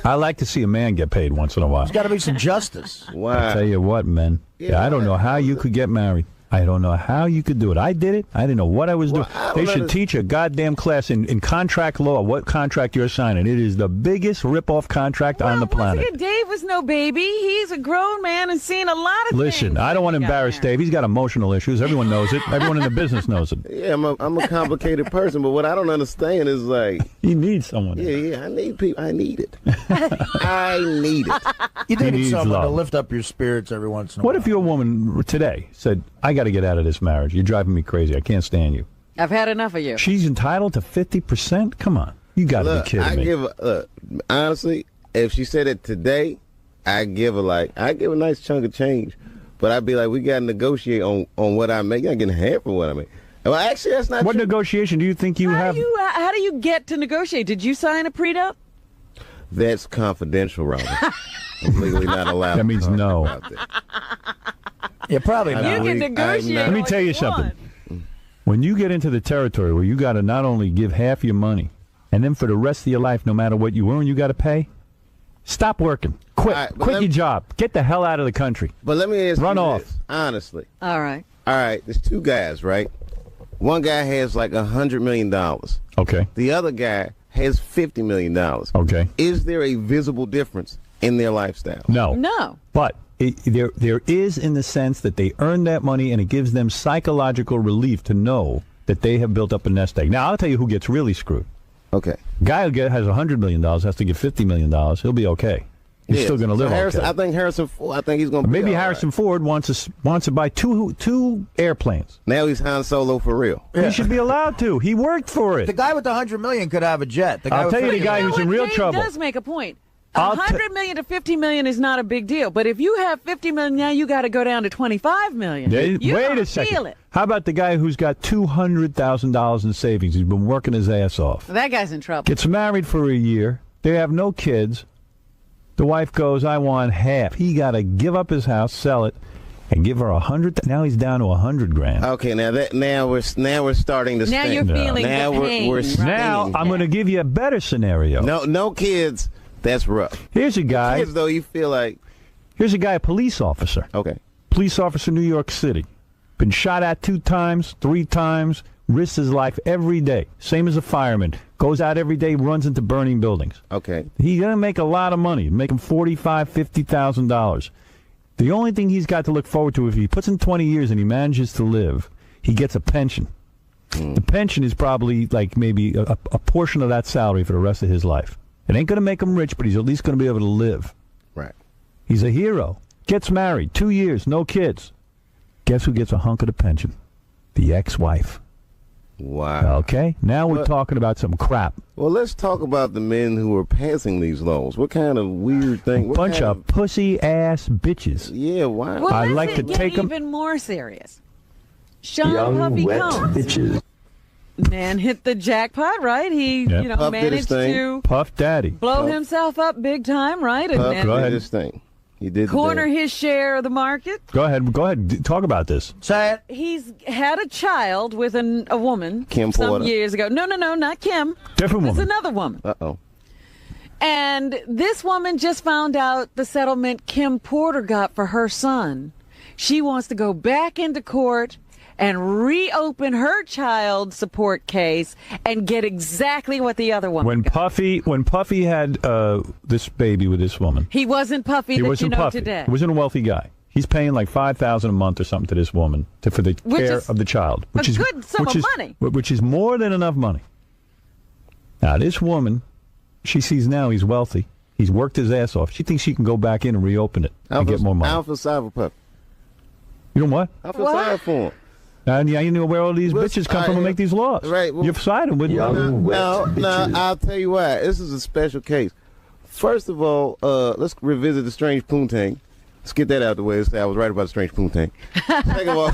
I like to see a man get paid once in a while. There's got to be some justice. I tell you what, man. Yeah, I don't know how you could get married. I don't know how you could do it. I did it. I didn't know what I was doing. They should teach a goddamn class in contract law what contract you're signing. It is the biggest rip-off contract on the planet. Look at Dave was no baby. He's a grown man and seen a lot of Listen, things. I don't want to embarrass Dave. He's got emotional issues. Everyone knows it. Everyone in the business knows it. Yeah, I'm a complicated person, but what I don't understand is like he needs someone. Yeah, I need people. I need it. I need it. You He needed needs someone to love. lift up your spirits every once in a What while. if your woman today said, I got to get out of this marriage. You're driving me crazy. I can't stand you. I've had enough of you. She's entitled to 50%? Come on. You got to be Look, kidding I me. give honestly, if she said it today, I give a nice chunk of change, but I'd be like, we got to negotiate on what I make. You're not getting half of what I make. Well, actually, that's not What true. negotiation do you think you have? How do you get to negotiate? Did you sign a prenup? That's confidential, Robert. I'm legally not allowed. That means no. Yeah, probably not. You can negotiate. Let me all tell you something. When you get into the territory where you got to not only give half your money, and then for the rest of your life, no matter what you earn, you got to pay, stop working. Quit. All right, but Quit let your me- job. Get the hell out of the country. But let me ask Run you off. this, honestly. All right. All right, there's two guys, right? One guy has like $100 million. Okay. The other guy has $50 million. Okay. Is there a visible difference in their lifestyle? No. No. But there is in the sense that they earn that money and it gives them psychological relief to know that they have built up a nest egg. Now, I'll tell you who gets really screwed. Okay. Guy who has $100 million has to give $50 million. He'll be okay. He's Yeah, still going to so live Harrison, okay. I think Harrison Ford, I think he's going to Maybe be all Harrison Ford wants to buy two airplanes. Now he's Han Solo for real. He should be allowed to. He worked for it. The guy with the $100 million could have a jet. The guy I'll with tell you the 50 guy million- who's in real Dave trouble. does make a point. I'll $100 million to $50 million is not a big deal, but if you have $50 million now, you got to go down to $25 million. You Wait don't a second. Feel it. How about the guy who's got $200,000 in savings? He's been working his ass off. That guy's in trouble. Gets married for a year. They have no kids. The wife goes, I want half. He got to give up his house, sell it, and give her $100. Now he's down to $100,000. Okay, now we're starting to Now spend. you're feeling now the we're pain, we're right? spending. Now I'm going to give you a better scenario. No kids, That's rough. Here's a guy. Kids, though, you feel like. Here's a guy, a police officer. Okay. Police officer, New York City. Been shot at 2 times, 3 times, risks his life every day. Same as a fireman. Goes out every day, runs into burning buildings. Okay. He's going to make a lot of money, making $45,000, $50,000. The only thing he's got to look forward to, if he puts in 20 years and he manages to live, he gets a pension. The pension is probably like maybe a portion of that salary for the rest of his life. It ain't going to make him rich, but he's at least going to be able to live. Right. He's a hero. Gets married, 2 years, no kids. Guess who gets a hunk of the pension? The ex-wife. Wow. Okay, now we're talking about some crap. Well, let's talk about the men who are passing these laws. What kind of weird thing? What Bunch kind of pussy-ass bitches. Yeah, why? Well, I let's like to get take 'em. even more serious. Sean Puffy Combs. bitches. Man hit the jackpot, right? He, Yep. Puff did his managed thing. to Puff Daddy. blow himself up big time, right? Puff And Go ahead. did his thing. He did the corner thing. his share of the market. Go ahead. Talk about this. Say it. He's had a child with a woman Kim some Porter. years ago. No, not Kim. Different It's woman. another woman. Uh-oh. And this woman just found out the settlement Kim Porter got for her son. She wants to go back into court and reopen her child support case and get exactly what the other woman When got. Puffy had this baby with this woman, He wasn't Puffy he that wasn't you know Puffy. today. He wasn't a wealthy guy. He's paying like $5,000 a month or something to this woman for the Which care is of the child, which a is good sum which of is, money. which is more than enough money. Now this woman, she sees now he's wealthy. He's worked his ass off. She thinks she can go back in and reopen it and get more money. I feel sorry for Puff. You know what? I feel sorry for him. And yeah, you know where all these Listen, bitches come from and make these laws. Right. Well, You're siding with No, I'll tell you why. This is a special case. First of all, let's revisit the strange poontang. Let's get that out of the way. Let's say I was right about the strange poontang. Second of all,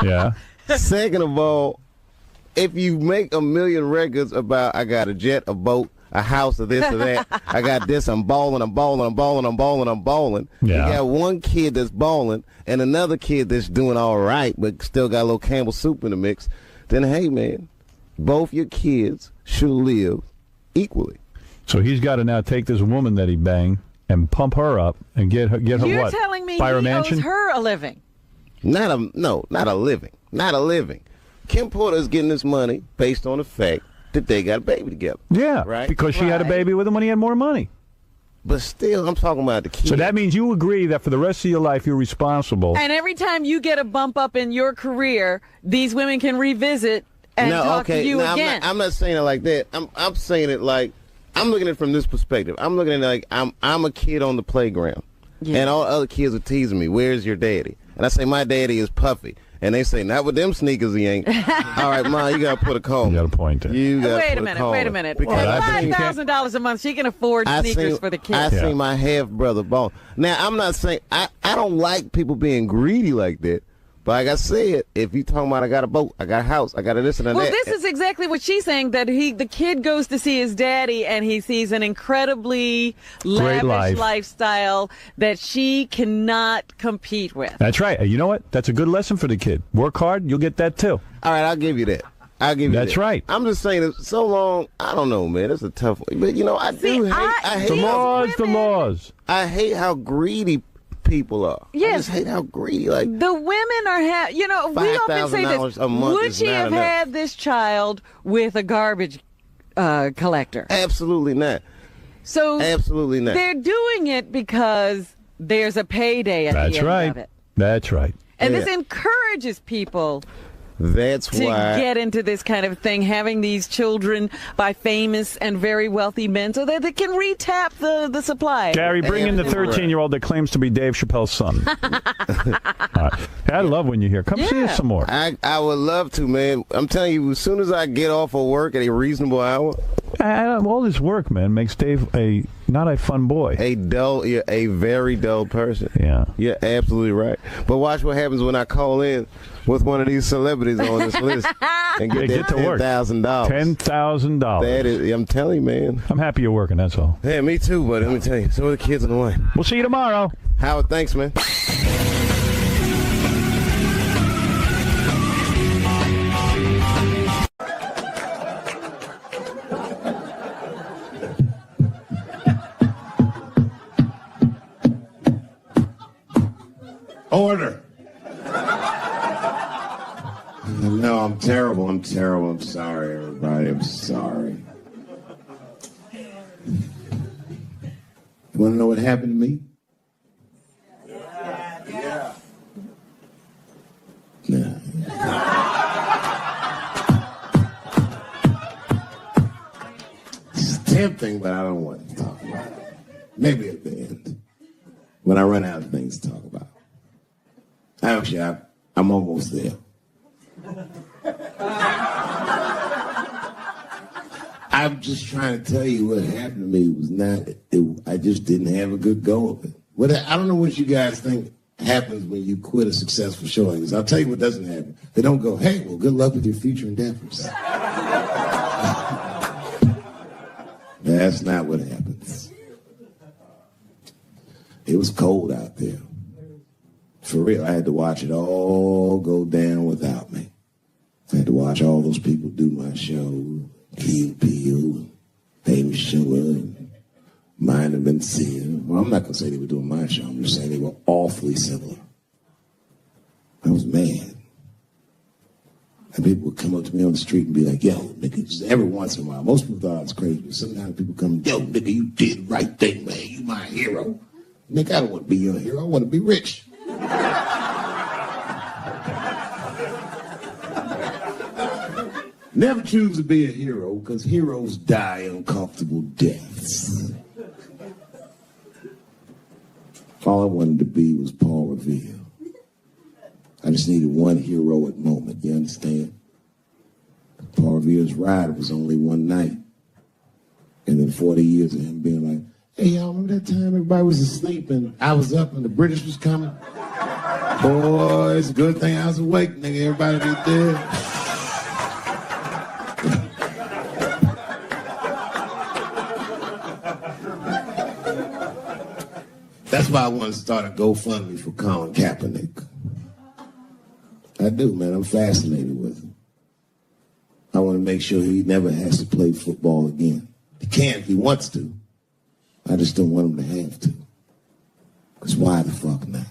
Yeah. Second of all, if you make a million records about I got a jet, a boat, a house, or this or that, I got this, I'm balling. Yeah. You got one kid that's balling and another kid that's doing all right, but still got a little Campbell soup in the mix, then hey, man, both your kids should live equally. So he's got to now take this woman that he banged and pump her up and get her You're what? telling me Buy her he mansion? owes her a living. Not a living. Kim Porter is getting this money based on the fact that they got a baby together. Yeah, Right. because she had a baby with him when he had more money. But still, I'm talking about the kid. So that means you agree that for the rest of your life you're responsible. And every time you get a bump up in your career, these women can revisit and talk to you again. I'm not saying it like that. I'm saying it like I'm looking at it from this perspective. I'm looking at it like I'm a kid on the playground, and all the other kids are teasing me. Where's your daddy? And I say my daddy is Puffy, and they say not with them sneakers he ain't. All right, Ma, you gotta put a call. You got a point there. You gotta Wait put a minute. Because Well, I seen- $5,000 a month, she can afford sneakers for the kids. I seen my half brother ball. Now I'm not saying I don't like people being greedy like that. But like I said, if you talking about I got a boat, I got a house, I got a this and a Well, that. this is exactly what she's saying, that the kid goes to see his daddy and he sees an incredibly lavish life. lifestyle that she cannot compete with. That's right. You know what? That's a good lesson for the kid. Work hard, you'll get that too. All right, I'll give you that. I'll give you That's that. right. I'm just saying, it's so long. I don't know, man. It's a tough one. But you know, I do hate. I hate The laws, the women- laws. I hate how greedy people are. I Yes. just hate how greedy. Like The women are, we often say $5,000 this. a month Would is she not have enough. had this child with a garbage collector? absolutely not. So Absolutely not. they're doing it because there's a payday at That's the end right. of it. That's right. And this Yeah. encourages people That's to why. get into this kind of thing, having these children by famous and very wealthy men so that they can retap the supply. Gary, bring in the 13-year-old that claims to be Dave Chappelle's son. All right. I love when you're here. Come see us some more. I would love to, man. I'm telling you, as soon as I get off of work at a reasonable hour, All this work, man, makes Dave not a fun boy. you're a very dull person. Yeah. You're absolutely right. But watch what happens when I call in with one of these celebrities on this list and Yeah, get get to work. $10,000. $10,000. That is, I'm telling you, man. I'm happy you're working, that's all. Yeah, me too, but let me tell you, so are the kids on the way. We'll see you tomorrow. Howard, thanks, man. Order. No, I'm terrible. I'm terrible. I'm sorry, everybody. I'm sorry. You want to know what happened to me? Yeah. Nah. It's tempting, but I don't want to talk about it. Maybe at the end, when I run out of things to talk about. Actually, I'm almost there. I'm just trying to tell you what happened to me was not, I just didn't have a good go of it. I don't know what you guys think happens when you quit a successful showing. I'll tell you what doesn't happen. They don't go, hey, well, good luck with your future endeavors. That's not what happens. It was cold out there. For real, I had to watch it all go down without me. I had to watch all those people do my show. Key Peele, Amy Schumer, and Mind and Vincent. Well, I'm not going to say they were doing my show. I'm just saying they were awfully similar. I was mad. And people would come up to me on the street and be like, yo, nigga, just every once in a while. Most people thought I was crazy, but sometimes people come, yo, nigga, you did the right thing, man. You my hero. Nigga, I don't want to be your hero. I want to be rich. Never choose to be a hero, because heroes die uncomfortable deaths. All I wanted to be was Paul Revere. I just needed one heroic moment, you understand? Paul Revere's ride was only one night. And then 40 years of him being like, hey, y'all, remember that time everybody was asleep and I was up and the British was coming? Boy, it's a good thing I was awake, nigga. Everybody be dead. That's why I want to start a GoFundMe for Colin Kaepernick. I do, man. I'm fascinated with him. I want to make sure he never has to play football again. He can if he wants to. I just don't want him to have to. Because why the fuck not?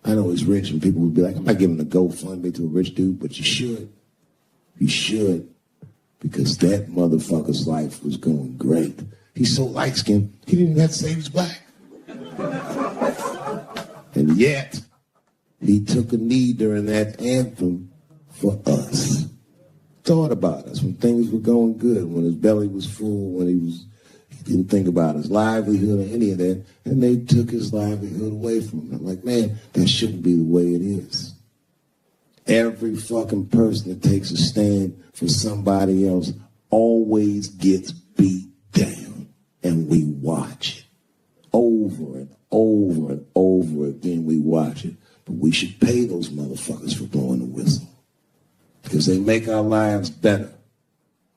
I know he's rich and people would be like, I'm not giving a GoFundMe to a rich dude, but you should. You should. Because that motherfucker's life was going great. He's so light-skinned, he didn't even have to say he was black. And yet, he took a knee during that anthem for us. Thought about us when things were going good, when his belly was full, when he didn't think about his livelihood or any of that, and they took his livelihood away from him. I'm like, man, that shouldn't be the way it is. Every fucking person that takes a stand for somebody else always gets beat down, and we watch it. Over and over and over again, we watch it. But we should pay those motherfuckers for blowing the whistle. Because they make our lives better.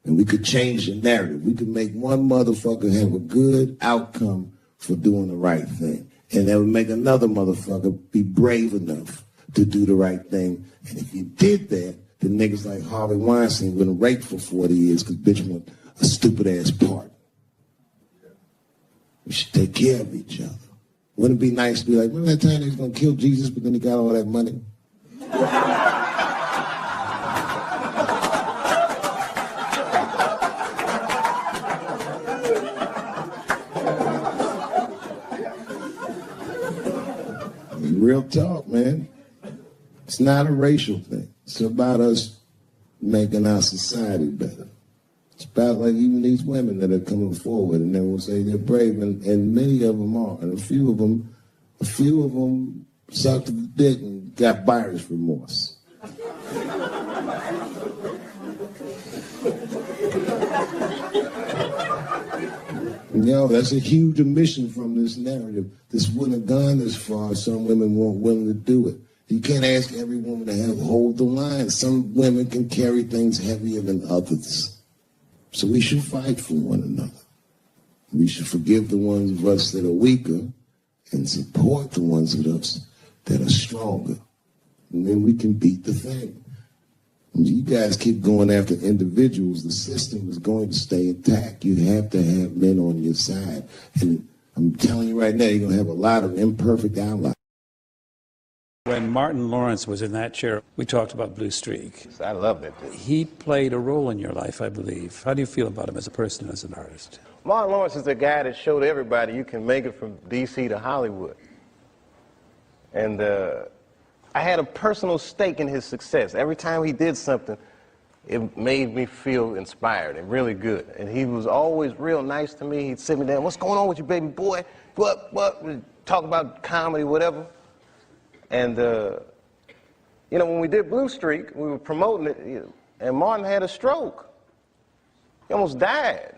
And we could change the narrative. We could make one motherfucker have a good outcome for doing the right thing. And that would make another motherfucker be brave enough to do the right thing. And if you did that, the niggas like Harvey Weinstein would have raped for 40 years because bitch want a stupid-ass part. We should take care of each other. Wouldn't it be nice to be like, remember that time they was going to kill Jesus, but then he got all that money? Real talk, man. It's not a racial thing. It's about us making our society better. It's about like even these women that are coming forward and they will say they're brave, and many of them are, and a few of them sucked the dick and got buyer's remorse. You know, that's a huge omission from this narrative. This wouldn't have gone this far. Some women weren't willing to do it. You can't ask every woman to hold the line. Some women can carry things heavier than others. So we should fight for one another. We should forgive the ones of us that are weaker and support the ones of us that are stronger. And then we can beat the thing. And you guys keep going after individuals, the system is going to stay intact. You have to have men on your side. And I'm telling you right now, you're going to have a lot of imperfect allies. When Martin Lawrence was in that chair, we talked about Blue Streak. I love that dude. He played a role in your life, I believe. How do you feel about him as a person and as an artist? Martin Lawrence is the guy that showed everybody you can make it from D.C. to Hollywood. And I had a personal stake in his success. Every time he did something, it made me feel inspired and really good. And he was always real nice to me. He'd sit me down, what's going on with you, baby boy? What? We'd talk about comedy, whatever. And, you know, when we did Blue Streak, we were promoting it, and Martin had a stroke. He almost died.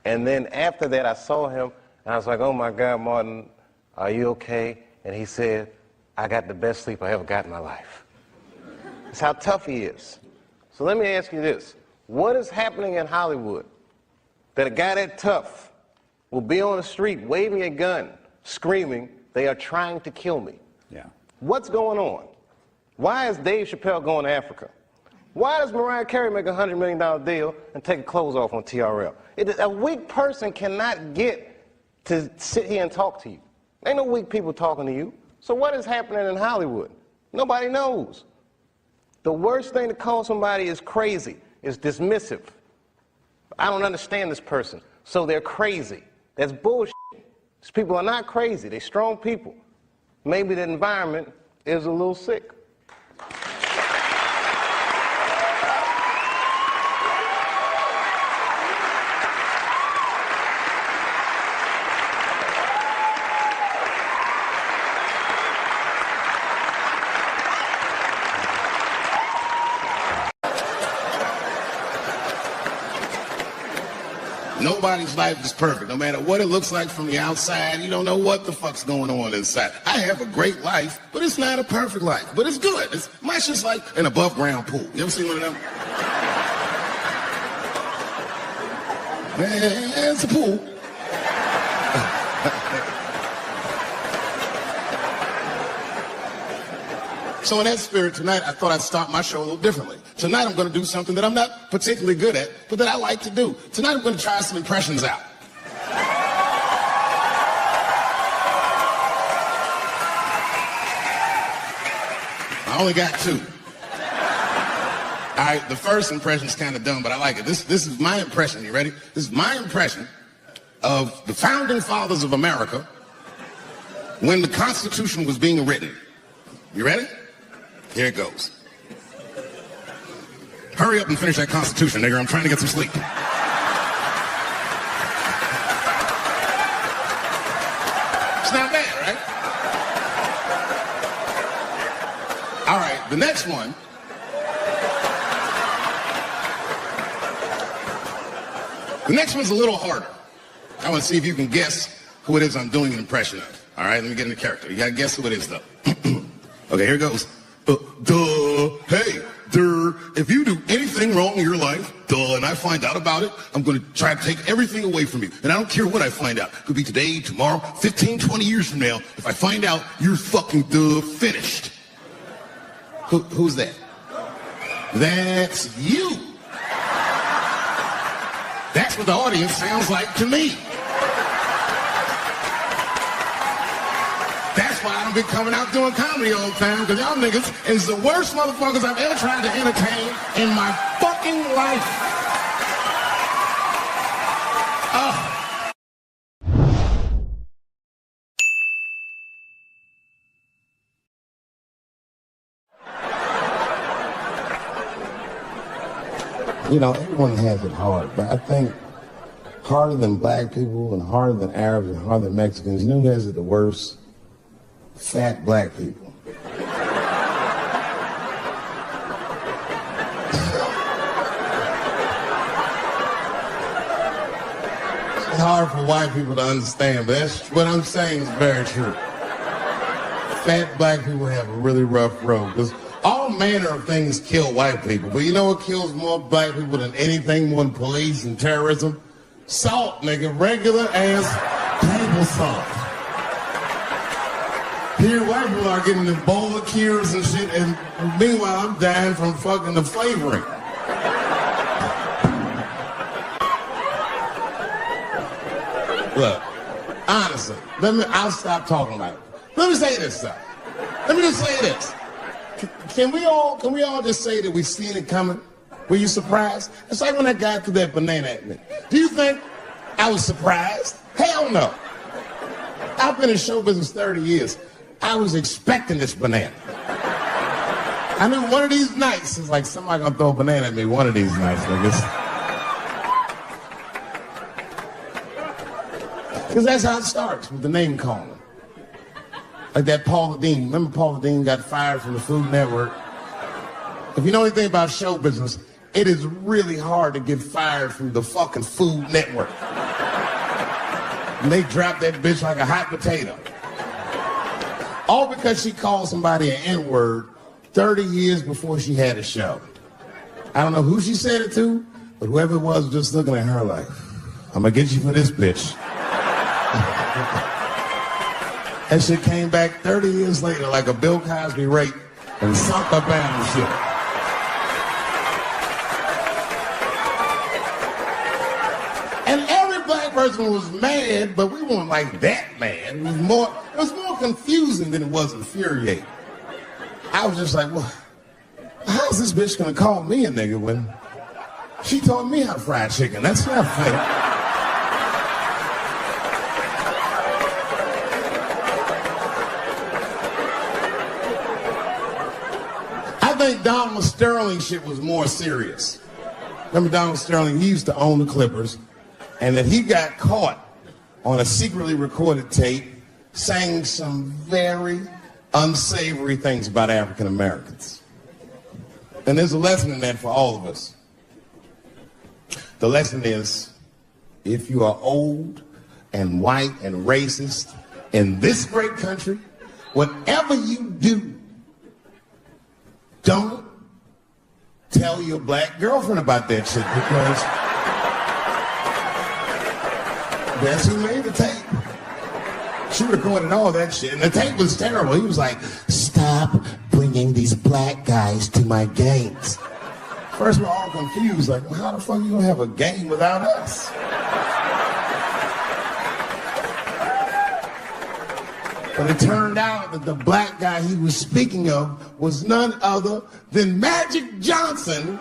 And then after that, I saw him, and I was like, oh, my God, Martin, are you okay? And he said, I got the best sleep I ever got in my life. That's how tough he is. So let me ask you this. What is happening in Hollywood that a guy that tough will be on the street waving a gun, screaming, they are trying to kill me? Yeah. What's going on? Why is Dave Chappelle going to Africa? Why does Mariah Carey make a $100 million deal and take her clothes off on TRL? A weak person cannot get to sit here and talk to you. Ain't no weak people talking to you. So what is happening in Hollywood? Nobody knows. The worst thing to call somebody is crazy, is dismissive. I don't understand this person, so they're crazy. That's bullshit. These people are not crazy. They're strong people. Maybe the environment is a little sick. Nobody's life is perfect. No matter what it looks like from the outside, you don't know what the fuck's going on inside. I have a great life, but it's not a perfect life. But it's good. Mine's just like an above-ground pool. You ever seen one of them? Man, it's a pool. So in that spirit, tonight, I thought I'd start my show a little differently. Tonight, I'm going to do something that I'm not particularly good at, but that I like to do. Tonight, I'm going to try some impressions out. I only got 2. All right, the first impression's kind of dumb, but I like it. This is my impression. You ready? This is my impression of the founding fathers of America when the Constitution was being written. You ready? Here it goes. Hurry up and finish that Constitution, nigger. I'm trying to get some sleep. It's not bad, right? All right, the next one. The next one's a little harder. I want to see if you can guess who it is I'm doing an impression of. All right, let me get into character. You got to guess who it is, though. Okay, here goes. Hey, if you do anything wrong in your life, and I find out about it, I'm going to try to take everything away from you. And I don't care what I find out. It could be today, tomorrow, 15, 20 years from now. If I find out, you're fucking finished. Who's that? That's you. That's what the audience sounds like to me. That's why I don't be coming out doing comedy all the time, because y'all niggas is the worst motherfuckers I've ever tried to entertain in my fucking life. You know, everyone has it hard, but I think harder than black people and harder than Arabs and harder than Mexicans, you know who has it the worst? Fat black people. It's hard for white people to understand, but that's what I'm saying is very true. Fat black people have a really rough road, because all manner of things kill white people, but you know what kills more black people than anything more than police and terrorism? Salt, nigga, regular ass table salt. Here, white people are getting Ebola cures and shit, and meanwhile, I'm dying from fucking the flavoring. Look, honestly, I'll stop talking about it. Let me say this, though. Let me just say this. Can we all just say that we seen it coming? Were you surprised? It's like when that guy threw that banana at me. Do you think I was surprised? Hell no. I've been in show business 30 years. I was expecting this banana. I knew one of these nights, it's like somebody gonna throw a banana at me one of these nights, niggas. Because that's how it starts, with the name calling. Like that Paula Deen. Remember Paula Deen got fired from the Food Network? If you know anything about show business, it is really hard to get fired from the fucking Food Network. And they dropped that bitch like a hot potato. All because she called somebody an N-word 30 years before she had a show. I don't know who she said it to, but whoever it was just looking at her like, I'm gonna get you for this bitch. That shit came back 30 years later like a Bill Cosby rape and sunk her battleship. And every black person was mad, but we weren't like that mad. It was more confusing than it was infuriating. I was just like, well, how's this bitch gonna call me a nigga when she taught me how to fry chicken? That's not fair. I think Donald Sterling shit was more serious. Remember Donald Sterling? He used to own the Clippers, and that he got caught on a secretly recorded tape saying some very unsavory things about African Americans. And there's a lesson in that for all of us. The lesson is, if you are old and white and racist in this great country, whatever you do, don't tell your black girlfriend about that shit, because that's who made the tape. She recorded all that shit, and the tape was terrible. He was like, stop bringing these black guys to my games. First we're all confused, like, well, how the fuck are you gonna have a game without us? But it turned out that the black guy he was speaking of was none other than Magic Johnson,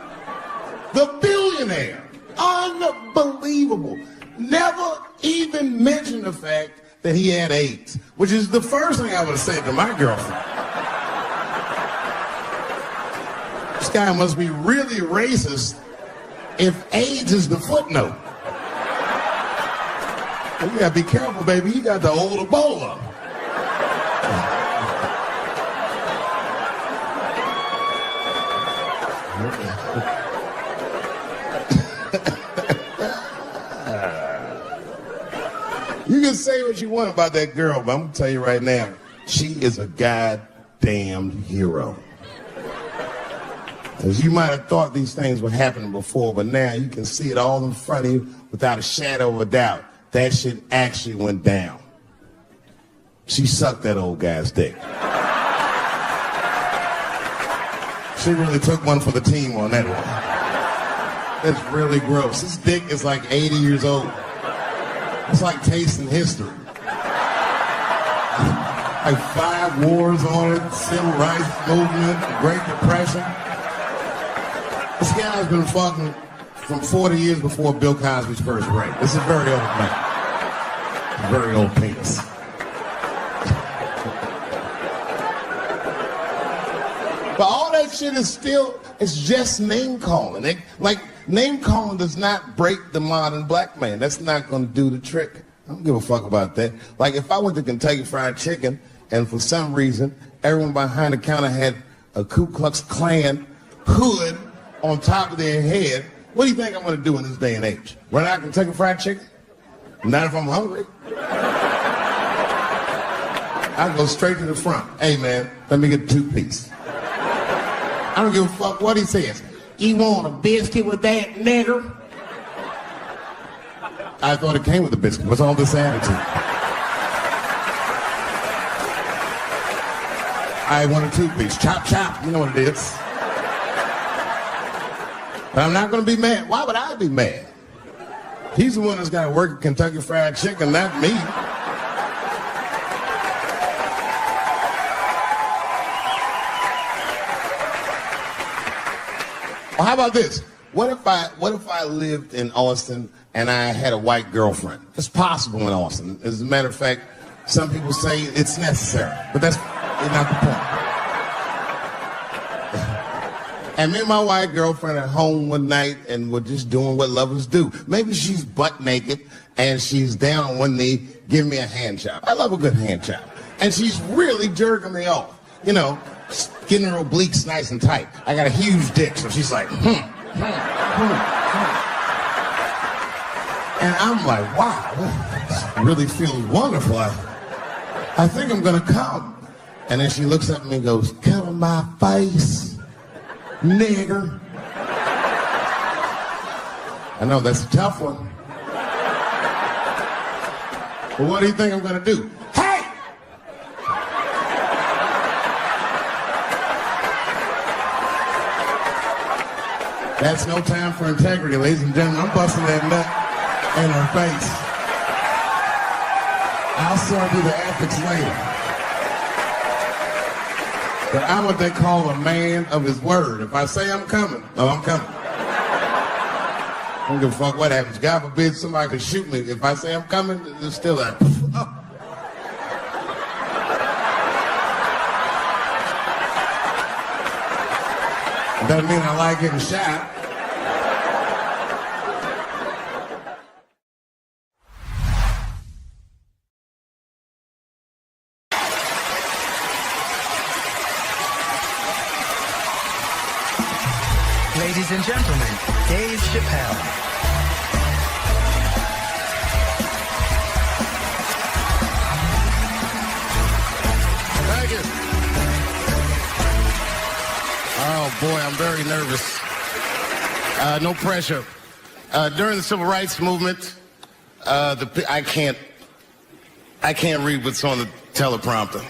the billionaire. Unbelievable. Never even mentioned the fact that he had AIDS, which is the first thing I would have said to my girlfriend. This guy must be really racist if AIDS is the footnote. You gotta be careful, baby. You got the old Ebola. You can say what you want about that girl, but I'm gonna tell you right now, she is a goddamn hero. As you might have thought these things were happening before, but now you can see it all in front of you without a shadow of a doubt. That shit actually went down. She sucked that old guy's dick. She really took one for the team on that one. That's really gross. His dick is like 80 years old. It's like tasting history. Like 5 wars on it, civil rights movement, Great Depression. This guy's been fucking from 40 years before Bill Cosby's first rape. This is a very old man. Very old penis. But all that shit is still, it's just name calling. Name calling does not break the modern black man. That's not going to do the trick. I don't give a fuck about that. Like if I went to Kentucky Fried Chicken and for some reason everyone behind the counter had a Ku Klux Klan hood on top of their head, what do you think I'm going to do in this day and age? Run out Kentucky Fried Chicken? Not if I'm hungry. I go straight to the front. Hey man, let me get a 2-piece. I don't give a fuck what he says. You want a biscuit with that, nigger? I thought it came with a biscuit. What's all this attitude? I want a 2-piece. Chop, chop. You know what it is. But I'm not going to be mad. Why would I be mad? He's the one that's got to work at Kentucky Fried Chicken, not me. Or how about this? What if I lived in Austin and I had a white girlfriend? It's possible in Austin. As a matter of fact, some people say it's necessary, but that's not the point. And me and my white girlfriend are home one night and we're just doing what lovers do. Maybe she's butt naked and she's down on one knee giving me a hand job. I love a good hand job. And she's really jerking me off. You know, getting her obliques nice and tight. I got a huge dick, so she's like, And I'm like, wow, this really feels wonderful. I think I'm gonna come. And then she looks at me and goes, cover my face, nigger. I know that's a tough one. But what do you think I'm gonna do? Hey! That's no time for integrity, ladies and gentlemen. I'm busting that nut in her face. I'll serve you the ethics later. But I'm what they call a man of his word. If I say I'm coming, oh, I'm coming. I don't give a fuck what happens. God forbid somebody could shoot me. If I say I'm coming, it's still that. Doesn't mean I like getting shot. Ladies and gentlemen, Dave Chappelle. Thank you. Oh boy, I'm very nervous. No pressure. During the Civil Rights Movement, I can't read what's on the teleprompter.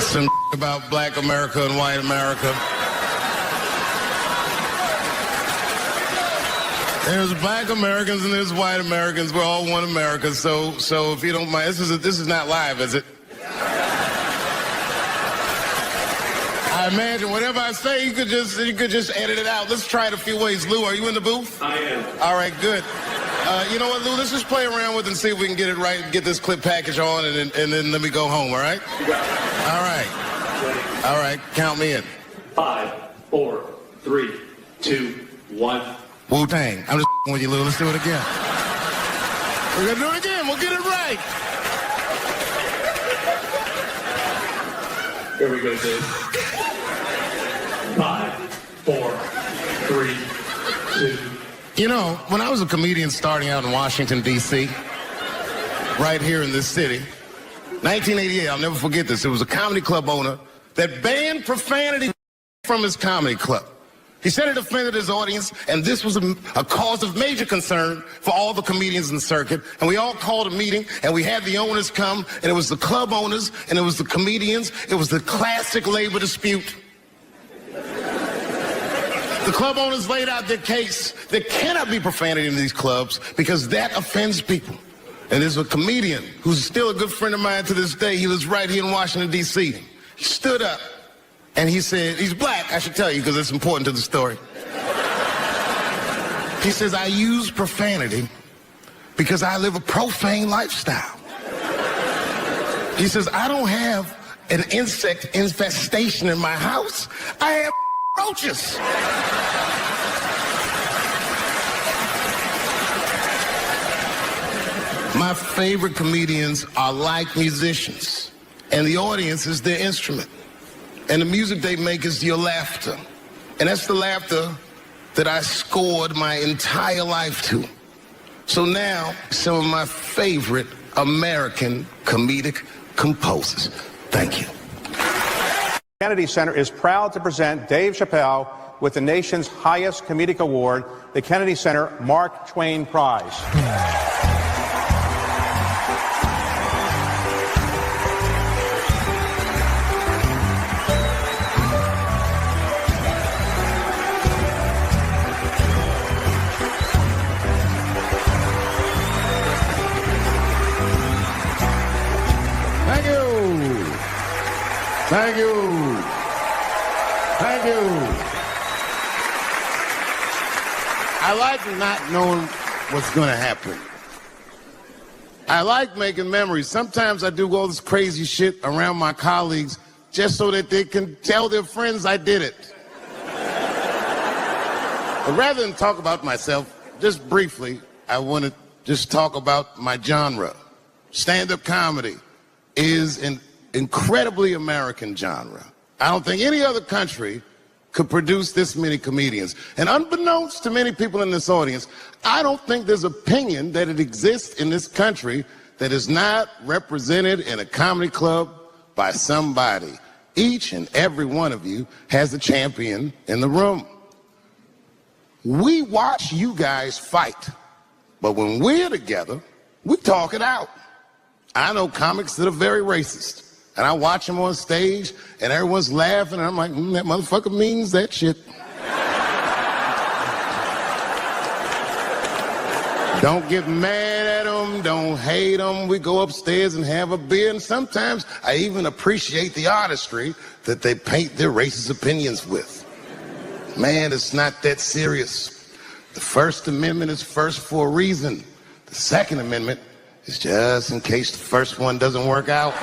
Some about Black America and white America. There's Black Americans and there's white Americans. We're all one America. So if you don't mind, this is not live, is it? I imagine whatever I say, you could just edit it out. Let's try it a few ways. Lou, are you in the booth? I am. All right, good. You know what, Lou? Let's just play around with it and see if we can get it right. Get this clip package on, and then let me go home. All right? All right. All right. Count me in. 5, 4, 3, 2, 1. Wu-Tang. I'm just with you, Lou. Let's do it again. We're gonna do it again. We'll get it right. Here we go, Dave. 5, 4, 3, 2. You know, when I was a comedian starting out in Washington, D.C., right here in this city, 1988, I'll never forget this. It was a comedy club owner that banned profanity from his comedy club. He said it offended his audience, and this was a cause of major concern for all the comedians in the circuit. And we all called a meeting, and we had the owners come, and it was the club owners, and it was the comedians. It was the classic labor dispute. The club owners laid out their case. There cannot be profanity in these clubs because that offends people. And there's a comedian who's still a good friend of mine to this day. He lives right here in Washington, D.C. He stood up. And he said, he's black, I should tell you, because it's important to the story. He says, I use profanity because I live a profane lifestyle. He says, I don't have an insect infestation in my house. I have roaches. My favorite comedians are like musicians, and the audience is their instrument. And the music they make is your laughter. And that's the laughter that I scored my entire life to. So now, some of my favorite American comedic composers. Thank you. Kennedy Center is proud to present Dave Chappelle with the nation's highest comedic award, the Kennedy Center Mark Twain Prize. Thank you. Thank you. I like not knowing what's going to happen. I like making memories. Sometimes I do all this crazy shit around my colleagues just so that they can tell their friends I did it. But rather than talk about myself, just briefly, I want to just talk about my genre. Stand-up comedy is an incredibly American genre. I don't think any other country could produce this many comedians. And unbeknownst to many people in this audience, I don't think there's opinion that it exists in this country that is not represented in a comedy club by somebody. Each and every one of you has a champion in the room. We watch you guys fight, but when we're together, we talk it out. I know comics that are very racist. And I watch them on stage, and everyone's laughing, and I'm like, that motherfucker means that shit. Don't get mad at them, don't hate them. We go upstairs and have a beer, and sometimes I even appreciate the artistry that they paint their racist opinions with. Man, it's not that serious. The First Amendment is first for a reason. The Second Amendment is just in case the first one doesn't work out.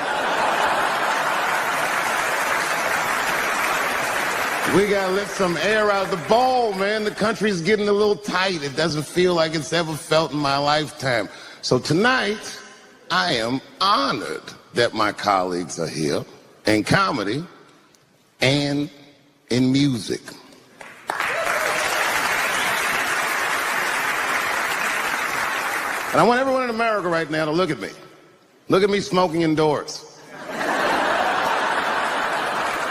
We gotta let some air out of the ball, man. The country's getting a little tight. It doesn't feel like it's ever felt in my lifetime. So tonight, I am honored that my colleagues are here in comedy and in music. And I want everyone in America right now to look at me. Look at me smoking indoors.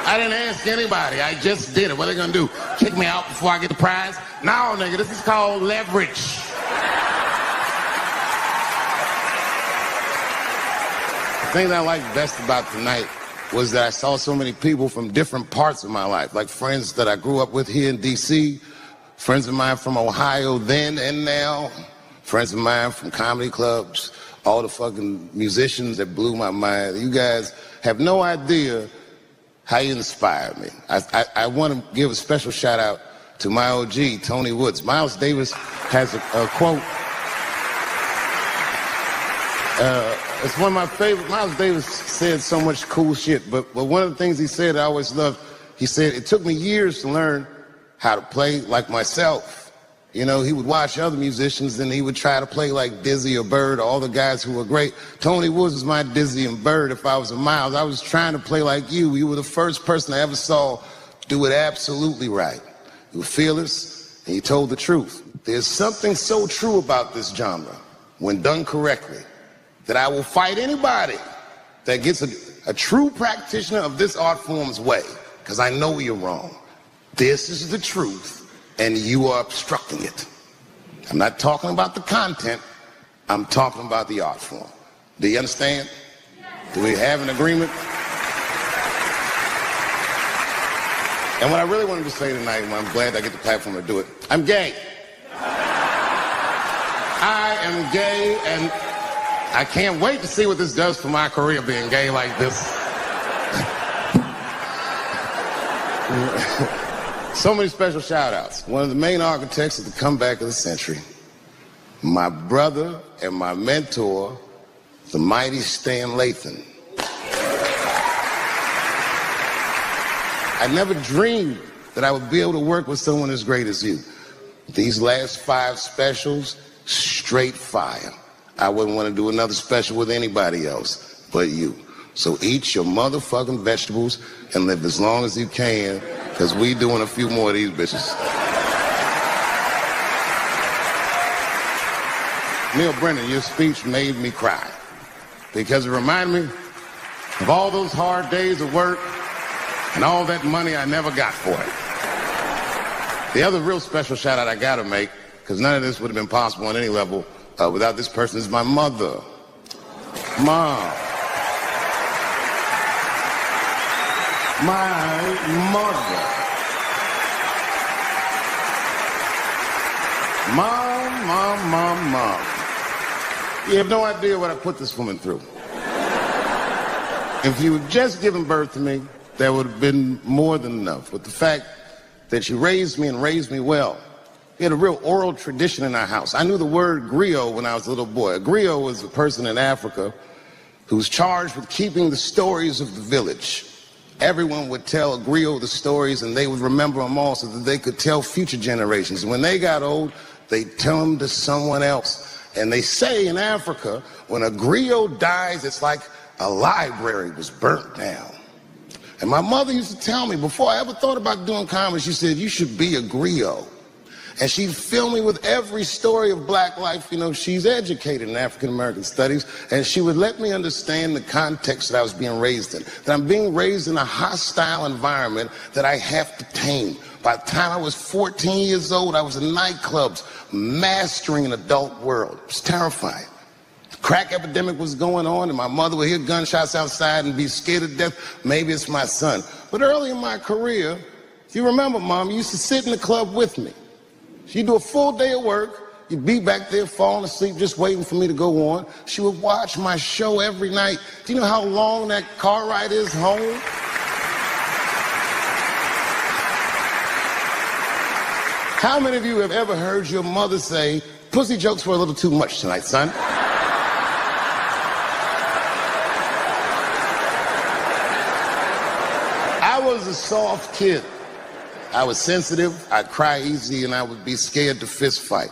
I didn't ask anybody. I just did it. What are they gonna do? Kick me out before I get the prize? No, nigga, this is called leverage. The thing that I liked best about tonight was that I saw so many people from different parts of my life, like friends that I grew up with here in D.C., friends of mine from Ohio then and now, friends of mine from comedy clubs, all the fucking musicians that blew my mind. You guys have no idea how you inspired me. I want to give a special shout out to my OG, Tony Woods. Miles Davis has a quote. It's one of my favorite. Miles Davis said so much cool shit, but one of the things he said I always loved, he said, it took me years to learn how to play like myself. You know, he would watch other musicians and he would try to play like Dizzy or Bird, all the guys who were great. Tony Woods was my Dizzy and Bird if I was a Miles. I was trying to play like you. You were the first person I ever saw do it absolutely right. You were fearless and you told the truth. There's something so true about this genre, when done correctly, that I will fight anybody that gets a true practitioner of this art form's way, because I know you're wrong. This is the truth. And you are obstructing it. I'm not talking about the content, I'm talking about the art form. Do you understand? Do we have an agreement? And what I really wanted to say tonight, and I'm glad I get the platform to do it, I'm gay. I am gay, and I can't wait to see what this does for my career, being gay like this. So many special shout-outs. One of the main architects of the comeback of the century, my brother and my mentor, the mighty Stan Lathan. I never dreamed that I would be able to work with someone as great as you. These last 5 specials, straight fire. I wouldn't want to do another special with anybody else but you. So eat your motherfucking vegetables and live as long as you can, because we doing a few more of these bitches. Neil Brennan, your speech made me cry, because it reminded me of all those hard days of work and all that money I never got for it. The other real special shout out I gotta make, because none of this would have been possible on any level without this person, is my mother. Mom. My mother. Mom. You have no idea what I put this woman through. If you had just given birth to me, that would have been more than enough. But the fact that you raised me and raised me well, We had a real oral tradition in our house. I knew the word griot when I was a little boy. A griot was a person in Africa who's charged with keeping the stories of the village. Everyone would tell a griot the stories, and they would remember them all so that they could tell future generations. When they got old, they'd tell them to someone else. And they say in Africa, when a griot dies, it's like a library was burnt down. And my mother used to tell me, before I ever thought about doing comedy, she said, you should be a griot. And she'd fill me with every story of black life. You know, she's educated in African American studies, and she would let me understand the context that I was being raised in. That I'm being raised in a hostile environment that I have to tame. By the time I was 14 years old, I was in nightclubs, mastering an adult world. It was terrifying. The crack epidemic was going on, and my mother would hear gunshots outside and be scared to death. Maybe it's my son. But early in my career, if you remember, Mom, you used to sit in the club with me. She'd do a full day of work. You'd be back there falling asleep, just waiting for me to go on. She would watch my show every night. Do you know how long that car ride is home? How many of you have ever heard your mother say, pussy jokes were a little too much tonight, son? I was a soft kid. I was sensitive, I'd cry easy, and I would be scared to fist fight.